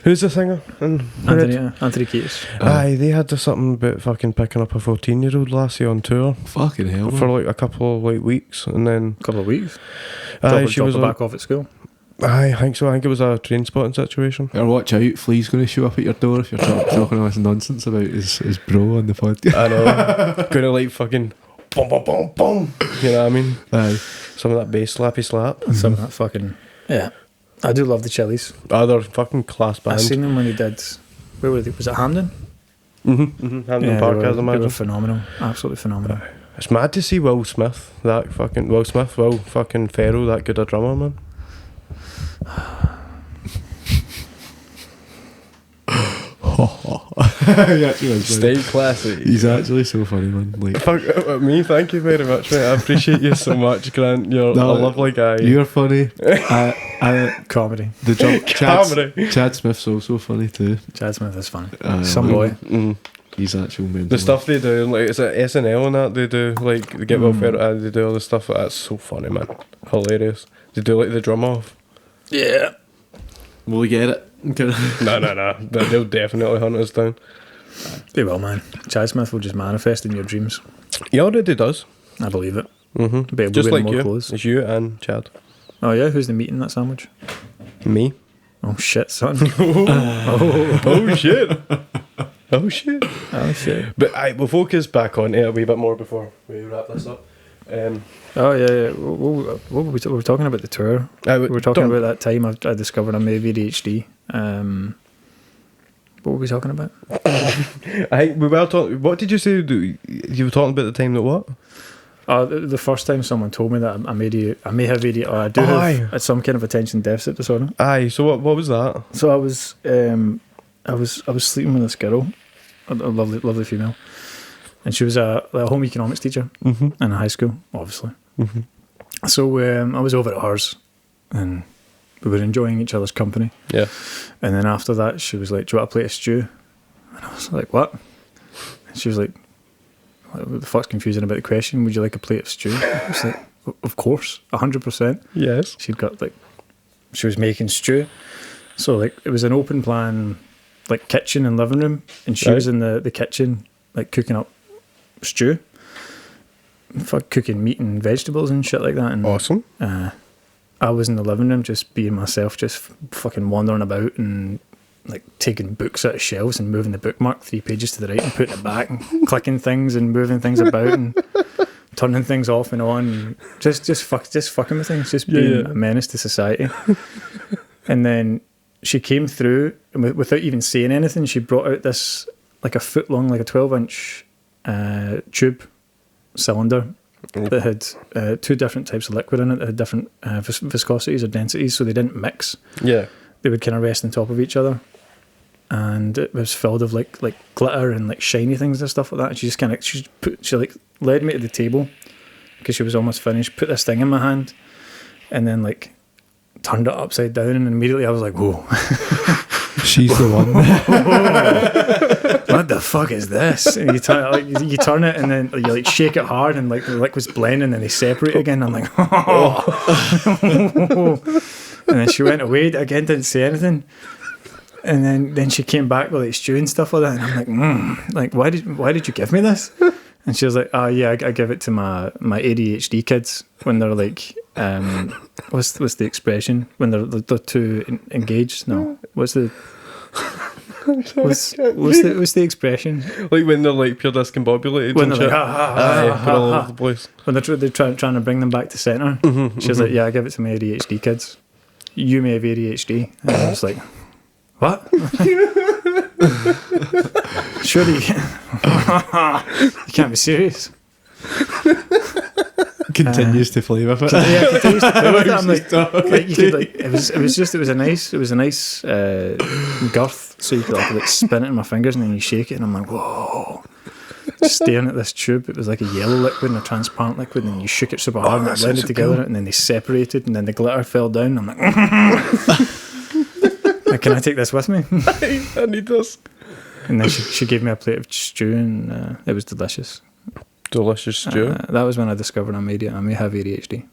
who's the singer? Anthony Kiedis. Aye, they had something about fucking picking up a 14-year-old lassie on tour Fucking hell, for man. like a couple of like weeks, and then A couple of weeks. aye, she Drop was her like, back off at school. I think so. I think it was a train spotting situation. Better watch out, Flea's going to show up at your door if you're talking all this nonsense about his bro on the podcast. I know. Gonna like fucking boom, boom, boom, boom. You know what I mean? Aye. Some of that bass slappy slap. Some of that fucking... Yeah. I do love the Chili's. Other fucking class I band. seen them when he did... Where were they? Was it Hamden? Hampton Park, they I were imagine. phenomenal. Absolutely phenomenal. It's mad to see Will fucking Ferrell, that good a drummer, man. He actually was funny. Stay classy. He's actually so funny, man. Like, Fuck me, thank you very much, mate. I appreciate you so much, Grant. You're No, a lovely guy. you're funny. Comedy. The drum, Comedy. Chad Smith's also funny too. Chad Smith is funny. Some boy. He's actual mental. The stuff they do, like it's at SNL and that they do, like they get Will Ferrell and they do all the stuff. That's so funny, man. Hilarious. They do like the drum off. Yeah. Will we get it? No. They'll definitely hunt us down. They will, man. Chad Smith will just manifest in your dreams. He already does. I believe it. Mm-hmm. But Just like more you. clothes. It's you and Chad. Oh yeah, who's the meat in that sandwich? Me. Oh shit, son. Oh shit. Oh shit. Oh shit. But we'll focus back on it a wee bit more before we wrap this up. Oh yeah. What were we were talking about the tour. We were talking about that time I discovered I'm ADHD. What were we talking about? I think we were talking. What did you say? You were talking about the time that what? The first time someone told me that I may have ADHD, or I do have some kind of attention deficit disorder. Aye. So what was that? So I was sleeping with this girl, a lovely female, and she was a home economics teacher in a high school, obviously. Mm-hmm. So I was over at hers, and we were enjoying each other's company. Yeah. And then after that, she was like, "Do you want a plate of stew?" And I was like, "What?" And she was like, "What the fuck's confusing about the question? Would you like a plate of stew?" I was like, "Of course, 100%." Yes. She was making stew. So like it was an open plan, like kitchen and living room, and she was in the kitchen, like cooking up stew, cooking meat and vegetables and shit like that. And Awesome. I was in the living room, just being myself, just fucking wandering about and like taking books out of shelves and moving the bookmark 3 pages to the right and putting it back and clicking things and moving things about and turning things off and on, and just fucking with things, just being a menace to society. And then she came through and without even saying anything, she brought out this like a foot long, like a 12-inch tube cylinder that had 2 different types of liquid in it that had different viscosities or densities, so they didn't mix. Yeah. They would kind of rest on top of each other, and it was filled of like glitter and like shiny things and stuff like that. And she just kind of she led me to the table because she was almost finished, put this thing in my hand, and then like turned it upside down, and immediately I was like, whoa. She's the one. What the fuck is this? And you turn it, and then you like shake it hard, and like the liquid's blend, and then they separate again. I'm like, oh. And then she went away again, didn't say anything. And then she came back with like stew and stuff like that, and I'm like, why did you give me this? And she was like, oh yeah, I give it to my ADHD kids when they're like, what's the expression when they're too engaged? No, what's the expression? Like when they're like pure discombobulated. When and they're shit. like, all over the place. When they're trying to bring them back to centre. She was like, yeah, I give it to my ADHD kids. You may have ADHD. And I was like, what? Surely you can't be serious. Continues to play with it. Yeah, continues to play with it. I'm like you could like it was a nice girth, so you could like spin it in my fingers and then you shake it, and I'm like, whoa. Just staring at this tube. It was like a yellow liquid and a transparent liquid, and you shook it super hard and it blended together, cool. And then they separated, and then the glitter fell down. I'm like, can I take this with me? I need this. And then she gave me a plate of stew, and it was delicious. Delicious stew. That was when I discovered I may have ADHD.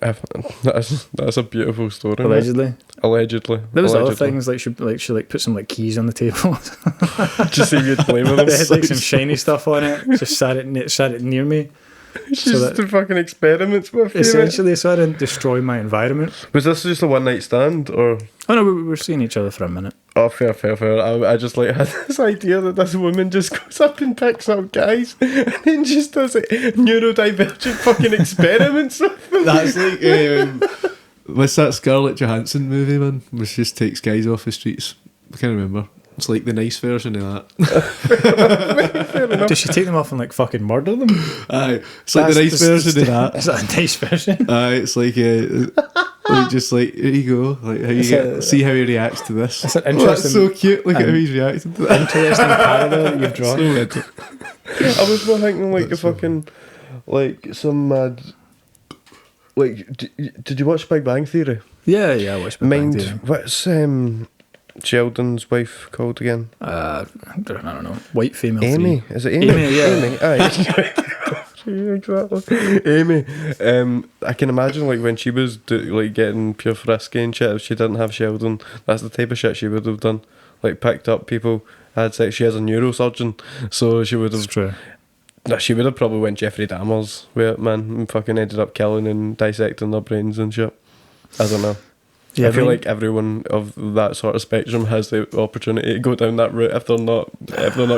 That's a beautiful story. Allegedly. There was other things like she put some like keys on the table. Just see if you'd play with them. They had like some shiny stuff on it. Just sat it near me. She's just the fucking experiments with you. Essentially, so I didn't destroy my environment. Was this just a one night stand or? Oh no, we were seeing each other for a minute. Oh, fair. I just like had this idea that this woman just goes up and picks up guys and then just does like neurodivergent fucking experiments with them. That's like what's that Scarlett Johansson movie, man? Which just takes guys off the streets. I can't remember. It's like the nice version of that. Does she take them off and like fucking murder them? Aye, it's like the nice version of that. Is that a nice version? Aye, it's like just like here you go, like how you see how he reacts to this. That's an interesting. That's so cute. Look at how he's reacting to that. Interesting parallel that you've drawn. I was more thinking like a fucking like some mad. Like, did you watch Big Bang Theory? Yeah, I watched Big Bang Theory. What's Sheldon's wife called again? I don't know. White female. Amy. 3. Is it Amy? Amy, yeah. Amy. Aye. Exactly. Amy. I can imagine like when she was getting pure frisky and shit. If she didn't have Sheldon, that's the type of shit she would have done. Like picked up people, had sex. She has a neurosurgeon, so she would have. That's true. No, she would have probably went Jeffrey Dahmer's way, man, and fucking ended up killing and dissecting their brains and shit. I don't know. Yeah, I feel like everyone of that sort of spectrum has the opportunity to go down that route if they're not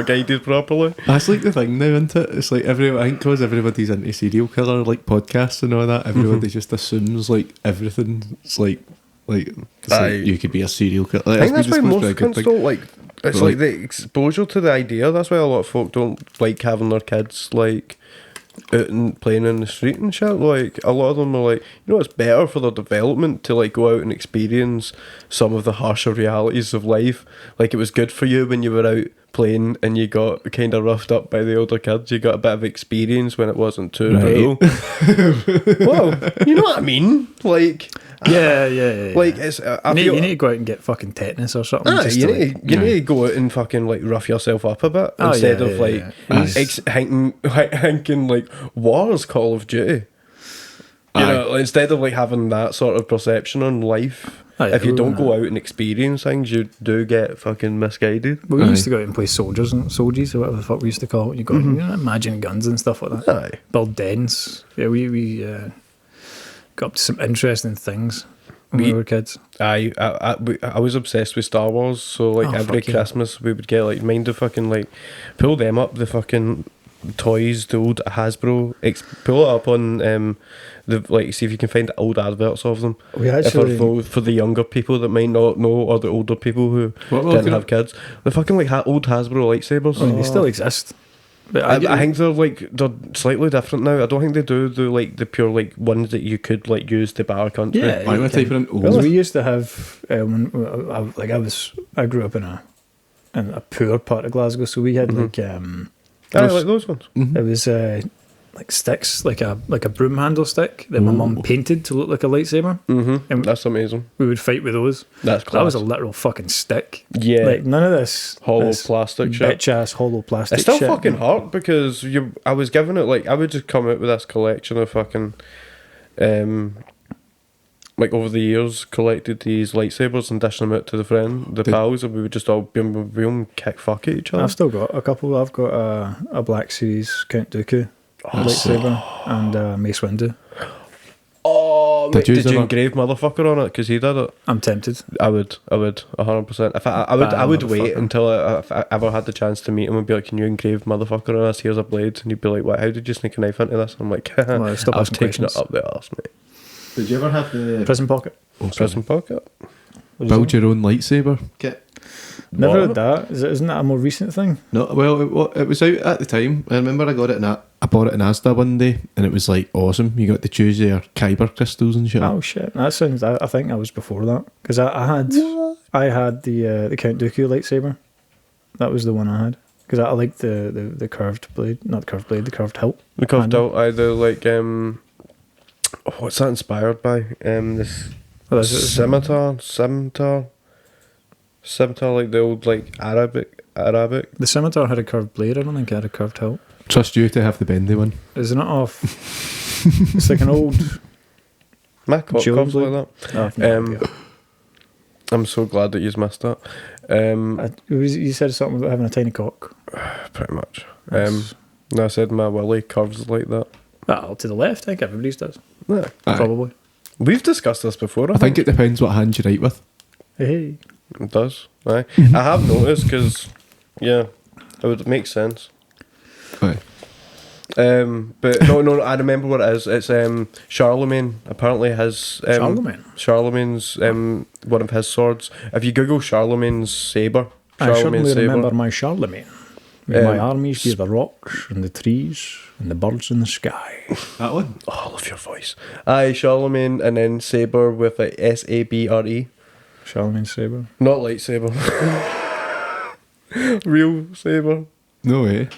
guided properly. That's like the thing now, isn't it? It's like I think because everybody's into serial killer like podcasts and all that, everybody just assumes like everything's like you could be a serial killer. Like, I think that's why most cunts don't like. It's like the exposure to the idea. That's why a lot of folk don't like having their kids like out and playing in the street and shit. Like a lot of them are like, it's better for their development to like go out and experience some of the harsher realities of life. Like it was good for you when you were out playing and you got kind of roughed up by the older kids. You got a bit of experience when it wasn't too brutal. Well, you know what I mean? Like yeah. Like it's you need to go out and get fucking tetanus or something. You need to go out and fucking like rough yourself up a bit instead of hanking like war's Call of Duty. You know, instead of like having that sort of perception on life. If you don't go out and experience things, you do get fucking misguided. But we used to go out and play soldiers or whatever the fuck we used to call it. You go imagine guns and stuff like that. Build dens. Yeah, we got up to some interesting things when we were kids. I was obsessed with Star Wars, so like every Christmas we would get like mind to fucking like pull them up the fucking toys, the old Hasbro, pull it up on see if you can find old adverts of them. We actually for the younger people that might not know, or the older people who didn't have kids, the fucking like old Hasbro lightsabers. I mean, they still exist. But I think they're slightly different now. I don't think they do like the pure like ones that you could like use to bar a country. Yeah, we used to have I grew up in a poor part of Glasgow, so we had like like those ones. It was like sticks, like a broom handle stick that my mum painted to look like a lightsaber. And that's amazing. We would fight with those. That's class. That was a literal fucking stick. Yeah. Like none of this hollow plastic shit. Bitch ass hollow plastic It's still shit. fucking hard because I was giving it like I would just come out with this collection of fucking like over the years collected these lightsabers and dishing them out to the pals, and we would just all boom kick fuck at each other. I've still got a couple. I've got a Black Series Count Dooku lightsaber and a Mace Windu. Oh, Did did you ever- engrave motherfucker on it? Because he did it. I'm tempted. I would, 100%. If I would wait motherfucker. until if I ever had the chance to meet him and be like, "Can you engrave motherfucker on this? Here's a blade," and he'd be like, "What? How did you sneak a knife into this?" I'm like, Well, stop "I was asking taking it questions. up the arse, mate." Did you ever have the Prison pocket. Prison pocket. build your own lightsaber kit? Never What? had that. Isn't that a more recent thing? No, well, it was out at the time. I remember I got it I bought it in Asda one day, and it was like awesome. You got to choose your kyber crystals and shit. Oh shit! That sounds. I think I was before that because I had the Count Dooku lightsaber. That was the one I had because I liked the curved blade, not the curved blade, the curved hilt. The curved Handle. out either like what's that inspired by? This Oh, that's it. scimitar, like the old like Arabic. The scimitar had a curved blade. I don't think it had a curved hilt. Trust you to have the bendy one. Isn't it off? It's like an old. My cock Jewel cups like blade? that. Oh, I've no idea. I'm so glad that you've missed that. You said something about having a tiny cock. Pretty much. That's- No, I said my willy curves like that. Well, to the left, I think everybody's does. Yeah. Aye. Probably. We've discussed this before. I think it depends what hand you write with. Hey. It does. Aye. I have noticed because, yeah, it would make sense. Aye. But no, I remember what it is. It's Charlemagne apparently has Charlemagne? Charlemagne's one of his swords. If you Google Charlemagne's saber, I certainly remember my Charlemagne. May my armies be the rocks and the trees and the birds in the sky. That one? Oh, I love your voice. Aye, Charlemagne, and then saber with a SABRE, Charlemagne saber. not lightsaber. Real saber. No way.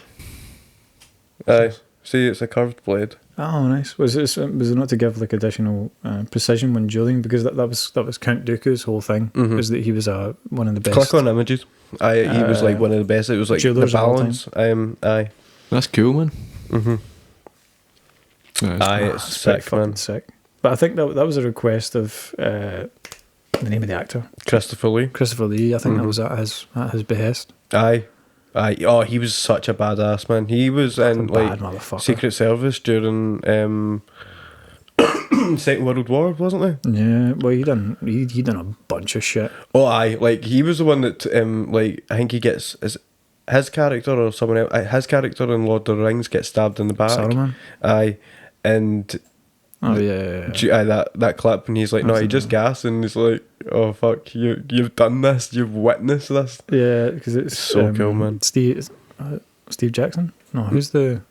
Aye. See, it's a curved blade. Oh, nice. Was it not to give like additional precision when dueling? Because that was Count Dooku's whole thing. Is that he was one of the best. Click on images. Aye, he was like one of the best. It was like the Jewelers of all balance. Aye. That's cool, man. Mm-hmm. Nice. Aye, Ah, it's pretty sick, fucking man. sick. But I think that was a request of the name of the actor, Christopher Lee. Christopher Lee. I think that was at his behest. Aye. Oh, he was such a badass, man. He was in Bad like motherfucker. Secret Service during Second World War, wasn't he? Yeah, well, he done a bunch of shit. Oh, aye. Like he was the one that like I think he gets his character or someone else. His character in Lord of the Rings gets stabbed in the back. Saruman. Aye, and Oh yeah. aye, that clip, and he's like, no, he just gassed, and he's like, oh fuck, you've done this, you've witnessed this. Yeah, because it's So cool, man. Steve Jackson. No, who's the?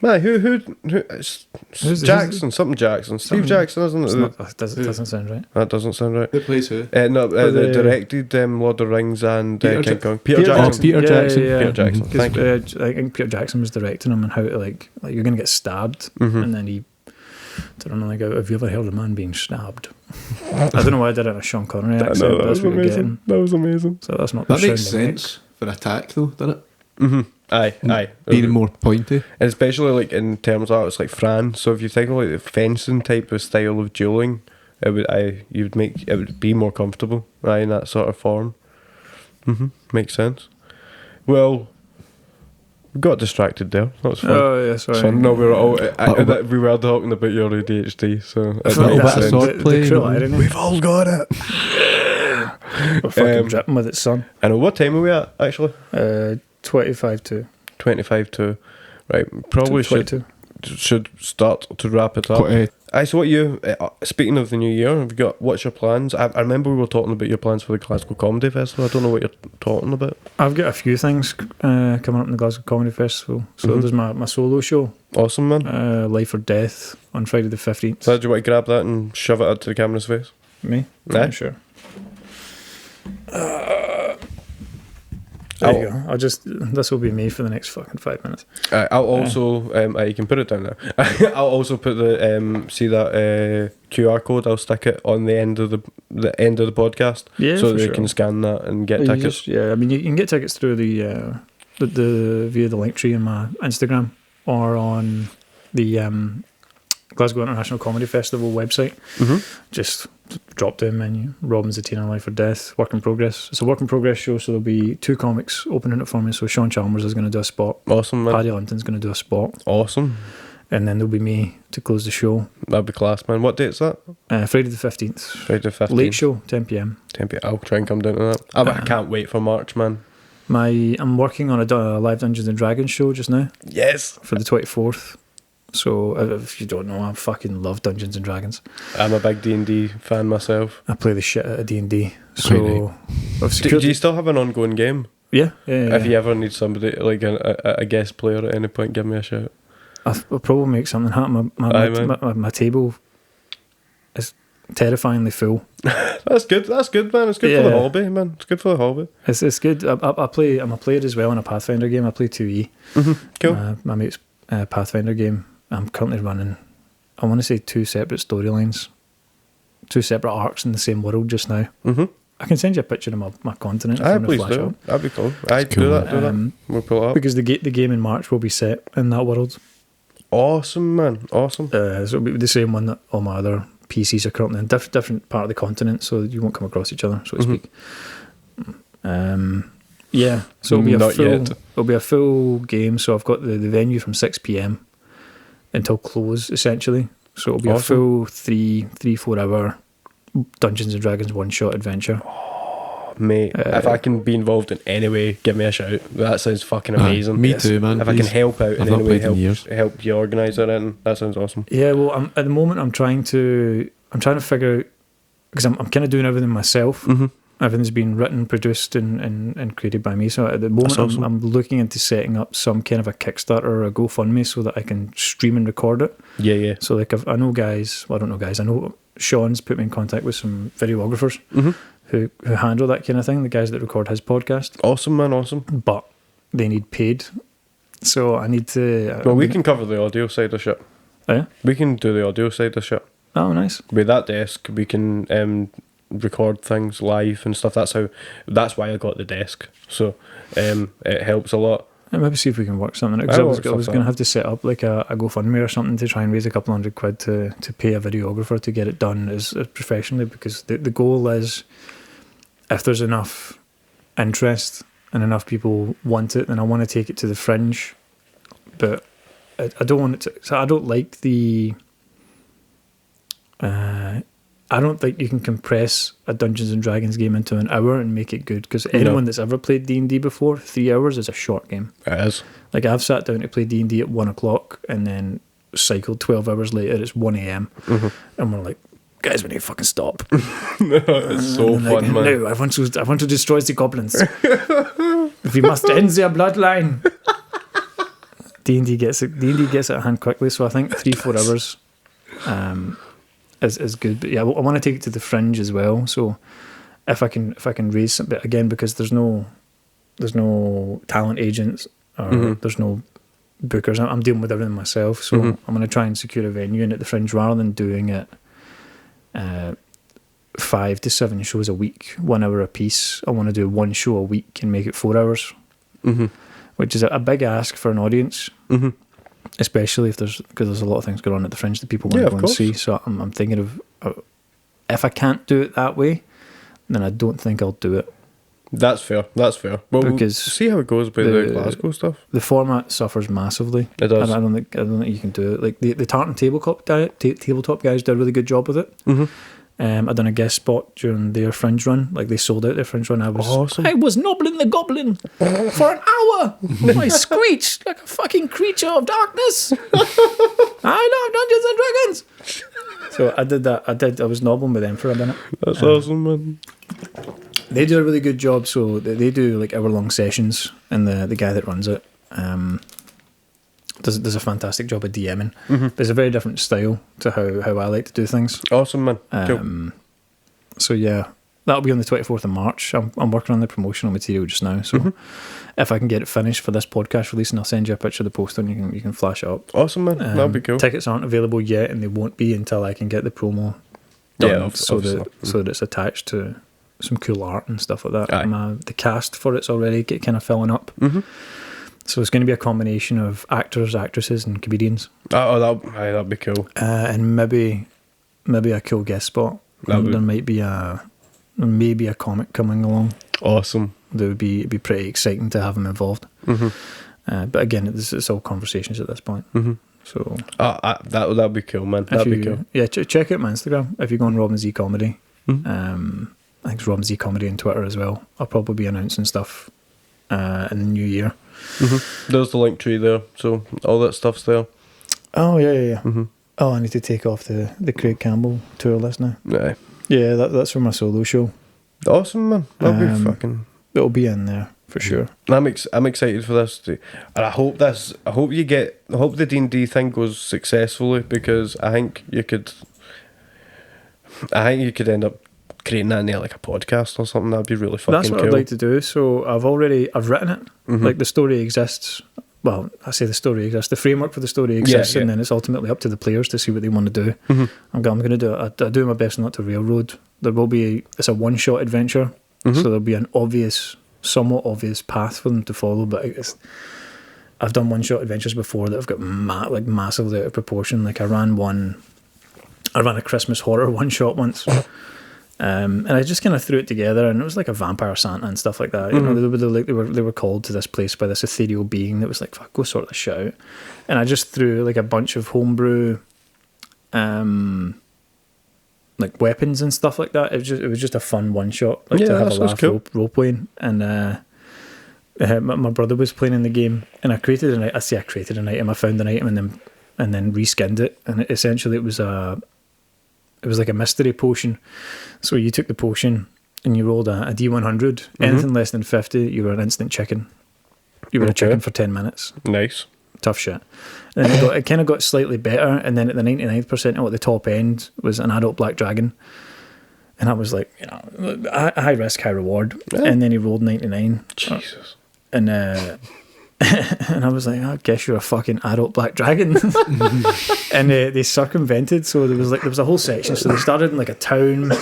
Man, who Jackson, something Jackson, Steve Something- Jackson, isn't It's it? not, that doesn't sound right. That doesn't sound right. Who plays who? No, the- they directed Lord of the Rings and Peter King Ja- Kong. Peter Peter Jackson. Peter Yeah, Jackson. yeah, yeah. Peter Jackson. Mhm. Thank you. I think Peter Jackson was directing him on how to like you're gonna get stabbed, and then he. I don't know. Like, have you ever heard of a man being stabbed? I don't know why I did it in a Sean Connery I accent. know, but that that's was what you're amazing. getting. That was amazing. So that's not. That the makes sound they sense for attack, though, doesn't it? Mm-hmm. Aye. Being more pointy. And especially like in terms of it's like Fran. So if you think of like the fencing type of style of dueling, it would be more comfortable. Aye, in that sort of form. Makes sense. Well, we got distracted there. That was fun. Oh yeah, sorry. So no, we were all we were talking about your ADHD. So it Fuck, makes bit of sense. sword play, the cruel you know. irony. We've all got it. We're fucking dripping with its sun. I know. What time are we at actually? 25 to 25 to. Right, probably 22. should start to wrap it up. Quite, Aye, so what you speaking of the new year, have you got what's your plans? I remember we were talking about your plans for the Glasgow Comedy Festival. I don't know what you're talking about. I've got a few things coming up in the Glasgow Comedy Festival. So there's my solo show, Awesome, man. Life or Death, on Friday the 15th. So do you want to grab that and shove it into the camera's face? Me? Aye. Yeah, sure. There you go. This will be me for the next fucking 5 minutes. I'll also, you can put it down there. I'll also put the see that QR code. I'll stick it on the end of the podcast, so they can scan that and get tickets. I mean, you can get tickets through the via the link tree in my Instagram or on the Glasgow International Comedy Festival website. Just drop down menu, Robin Zetina, Life or Death, work in progress. It's a work in progress show, so there'll be 2 comics opening it for me. So Sean Chalmers is going to do a spot. Awesome, man. Paddy Linton's going to do a spot. Awesome. And then there'll be me to close the show. That'd be class, man. What date's that? Friday the 15th. Friday the 15th. Late show, 10 p.m. 10 p.m. I'll try and come down to that. I can't wait for March, man. I'm working on a live Dungeons and Dragons show just now. Yes. For the 24th. So if you don't know, I fucking love Dungeons and Dragons. I'm a big D&D fan myself. I play the shit out of D&D. So do you still have an ongoing game? Yeah. If you ever need somebody like a guest player at any point, give me a shout. I'll probably make something happen. My table is terrifyingly full. That's good, man. It's good for the hobby, man. It's good for the hobby. It's good. I'm a player as well in a Pathfinder game. I play 2E. Cool. My mate's Pathfinder game. I'm currently running, I want to say 2 separate storylines, 2 separate arcs in the same world just now. I can send you a picture of my continent. Please do. That'd be cool. I'd do that. We'll pull it up. Because the game in March will be set in that world. Awesome, man. Awesome. So it'll be the same one that all my other PCs are currently in. Different part of the continent, so you won't come across each other, so to speak. So it'll be a full game. So I've got the venue from 6 p.m. until close, essentially. So it'll be a full 3-4 hour Dungeons and Dragons one-shot adventure. Oh, mate, if I can be involved in any way, give me a shout. That sounds fucking amazing. Me too, man. If I can help out in any way, help you organise it, and that sounds awesome. Yeah, well, at the moment I'm trying to figure out, because I'm kind of doing everything myself. Everything's been written, produced, and created by me. So at the moment, I'm looking into setting up some kind of a Kickstarter or a GoFundMe so that I can stream and record it. Yeah. So like I know guys. Well, I don't know guys. I know Sean's put me in contact with some videographers who handle that kind of thing. The guys that record his podcast. Awesome, man. Awesome. But they need paid, so I need to. Well, we can cover the audio side of shit. Oh, yeah? We can do the audio side of shit. Oh, nice. With that desk, we can record things live and stuff. That's why I got the desk. So it helps a lot. Maybe see if we can work something out. 'Cause I was going to have to set up like a GoFundMe or something to try and raise a couple £100 to pay a videographer to get it done as professionally, because the goal is, if there's enough interest and enough people want it, then I want to take it to the Fringe. But I don't want it to. So I don't like the. I don't think you can compress a Dungeons and Dragons game into an hour and make it good, because anyone that's ever played D&D before, 3 hours is a short game. It is. Like, I've sat down to play D&D at 1 o'clock and then cycled 12 hours later, it's 1 a.m. And we're like, guys, we need to fucking stop. It's so fun, man. No, I want to destroy the goblins. We must end their bloodline. D&D gets it at hand quickly, so I think 3-4 hours is good. But yeah, I want to take it to the Fringe as well. So if I can raise some, but again, because there's no talent agents or there's no bookers, I'm dealing with everything myself. So I'm going to try and secure a venue in at the Fringe rather than doing it 5 to 7 shows a week, 1 hour a piece. I want to do 1 show a week and make it 4 hours, which is a big ask for an audience. Especially because there's a lot of things going on at the Fringe that people want to go and see. So I'm thinking of, if I can't do it that way, then I don't think I'll do it. That's fair. Well, we'll see how it goes with the Glasgow stuff. The format suffers massively. It does. I don't think you can do it. Like the Tartan tabletop guys did a really good job with it. I done a guest spot during their Fringe run. Like, they sold out their Fringe run. I was Noblin the Goblin for an hour. I screeched like a fucking creature of darkness. I love Dungeons and Dragons. So I did that. I was Noblin with them for a minute. That's awesome, man. They do a really good job. So they do like hour-long sessions, and the guy that runs it does a fantastic job of DMing. There's a very different style to how I like to do things. Awesome, man. Cool. So yeah, that'll be on the 24th of March. I'm working on the promotional material just now, so if I can get it finished for this podcast release, and I'll send you a picture of the poster and you can flash it up. Awesome, man. That'll be cool. Tickets aren't available yet, and they won't be until I can get the promo done, so that it's attached to some cool art and stuff like that. The cast for it's already kind of filling up. So it's going to be a combination of actors, actresses, and comedians. That'd be cool. And maybe a cool guest spot. There might be maybe a comic coming along. Awesome. That would be pretty exciting to have him involved. But again, it's all conversations at this point. So that'd be cool, man. That'd be cool. Yeah, check out my Instagram if you go on Robin Z Comedy. I think it's Robin Z Comedy on Twitter as well. I'll probably be announcing stuff in the new year. There's the link tree there, so all that stuff's there. Oh yeah. Oh, I need to take off the Craig Campbell tour list now. Yeah, that's for my solo show. Awesome, man. That'll be fucking. It'll be in there for sure. I'm excited for this, and I hope the D&D thing goes successfully, because I think you could end up creating that in there like a podcast or something. That'd be really fucking cool. That's what I'd like to do. So I've written it. Like the story exists. Well, I say the story exists. The framework for the story exists, and then it's ultimately up to the players to see what they want to do. I'm going to do it. I do my best not to railroad. It's a one-shot adventure, so there'll be an somewhat obvious path for them to follow. But I've done one-shot adventures before that have got massively out of proportion. Like I ran a Christmas horror one-shot once. And I just kind of threw it together, and it was like a vampire Santa and stuff like that. You know, they were called to this place by this ethereal being that was like, "Fuck, go sort this shit out." And I just threw like a bunch of homebrew, like weapons and stuff like that. It was just a fun one shot, like to have a laugh role playing. And my brother was playing in the game, and I created an item. I found an item and then reskinned it, and essentially it was like a mystery potion. So you took the potion and you rolled a D100. Anything less than 50, you were an instant chicken. You were a chicken for 10 minutes. Nice. Tough shit. And then it kind of got slightly better, and then at the 99th percentile at the top end was an adult black dragon. And I was like, high risk, high reward. Yeah. And then he rolled 99. Jesus. And and I was like, I guess you're a fucking adult black dragon. And they circumvented, so there was a whole section. So they started in like a town,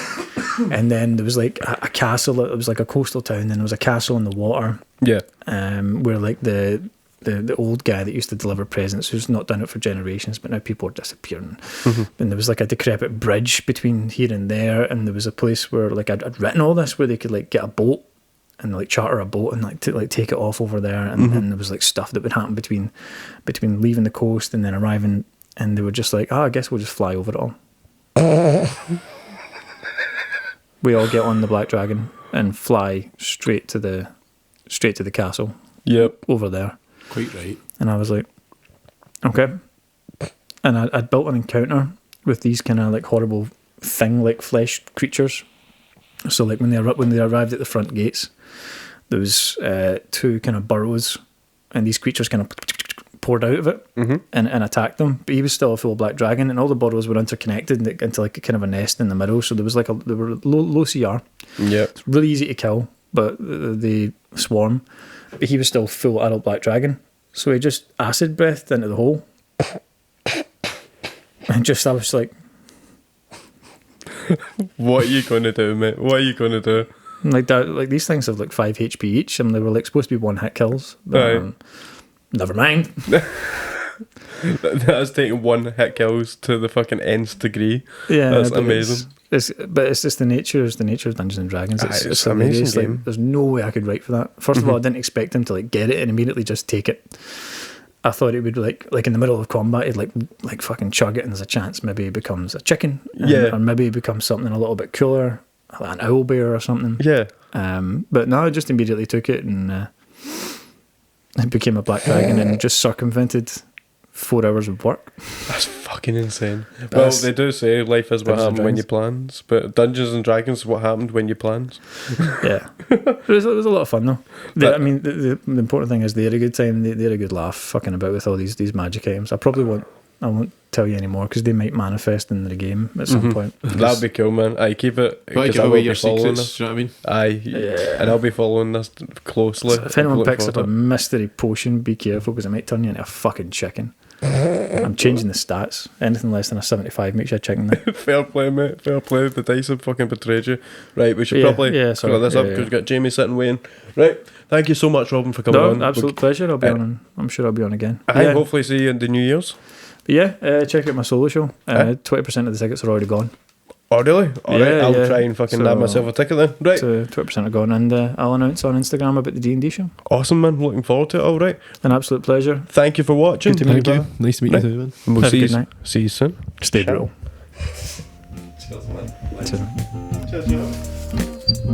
and then there was like a castle. It was like a coastal town, and there was a castle in the water. Yeah. Where like the old guy that used to deliver presents, who's not done it for generations, but now people are disappearing. And there was like a decrepit bridge between here and there, and there was a place where like I'd written all this where they could like get a boat and like charter a boat and like take it off over there, and there was like stuff that would happen between leaving the coast and then arriving, and they were just like, I guess we'll just fly over it all. We all get on the Black Dragon and fly straight to the castle. Yep, over there. Quite right. And I was like, okay. And I'd built an encounter with these kind of like horrible thing-like flesh creatures. So like when they arrived at the front gates, there was two kind of burrows, and these creatures kind of poured out of it and attacked them. But he was still a full black dragon, and all the burrows were interconnected into like a kind of a nest in the middle. So there was like they were low CR. Yeah, it's really easy to kill, but they swarm. But he was still full adult black dragon, so he just acid breathed into the hole, and I was like, what are you going to do, mate? What are you going to do? Like that, like these things have like 5 HP each, and they were like supposed to be one hit kills. But, never mind. That's taking one hit kills to the fucking nth degree. Yeah, that's amazing. But it's just the nature of Dungeons and Dragons. It's amazing game. Like, there's no way I could write for that. First of all, I didn't expect him to like get it and immediately just take it. I thought it would like in the middle of combat, he'd like fucking chug it, and there's a chance maybe he becomes a chicken, or maybe he becomes something a little bit cooler, like an owl bear or something. Yeah. But no, I just immediately took it, and it became a black dragon and just circumvented 4 hours of work. That's fucking insane. Well, they do say life is what happened when you plans, but Dungeons and Dragons is what happened when you plans. Yeah. It was a lot of fun though. The important thing is they had a good time. They had a good laugh fucking about with all these magic items. I probably tell you anymore because they might manifest in the game at some point. That'd be cool, man. I keep it Gotta because give I away will your be following secrets, this. do you know what I mean? Aye, and I'll be following this closely. So if anyone Looking picks up a forward mystery potion, be careful because it might turn you into a fucking chicken. I'm changing the stats. Anything less than a 75, make sure you're checking that. to it. Fair play, mate. Fair play. The dice have fucking betrayed you. Right, we should probably sorry. fill this up because we've got Jamie sitting waiting. Right, thank you so much, Robin, for coming on. Absolute pleasure. I'll be on. I'm sure I'll be on again. I hopefully see you in the New Year's. But yeah, check out my solo show. 20% of the tickets are already gone. Oh, really? Alright, I'll try and fucking nab So- myself a ticket then. Right. So 20% are gone, and I'll announce on Instagram about the D&D show. Awesome, man. Looking forward to it. Alright. An absolute pleasure. Thank you for watching. Good to meet Thank you, you. Nice to meet you too, man. And we'll Have a see good you, night. see you soon. Stay Ciao. brutal. Cheers, man. Cheers. Cheers,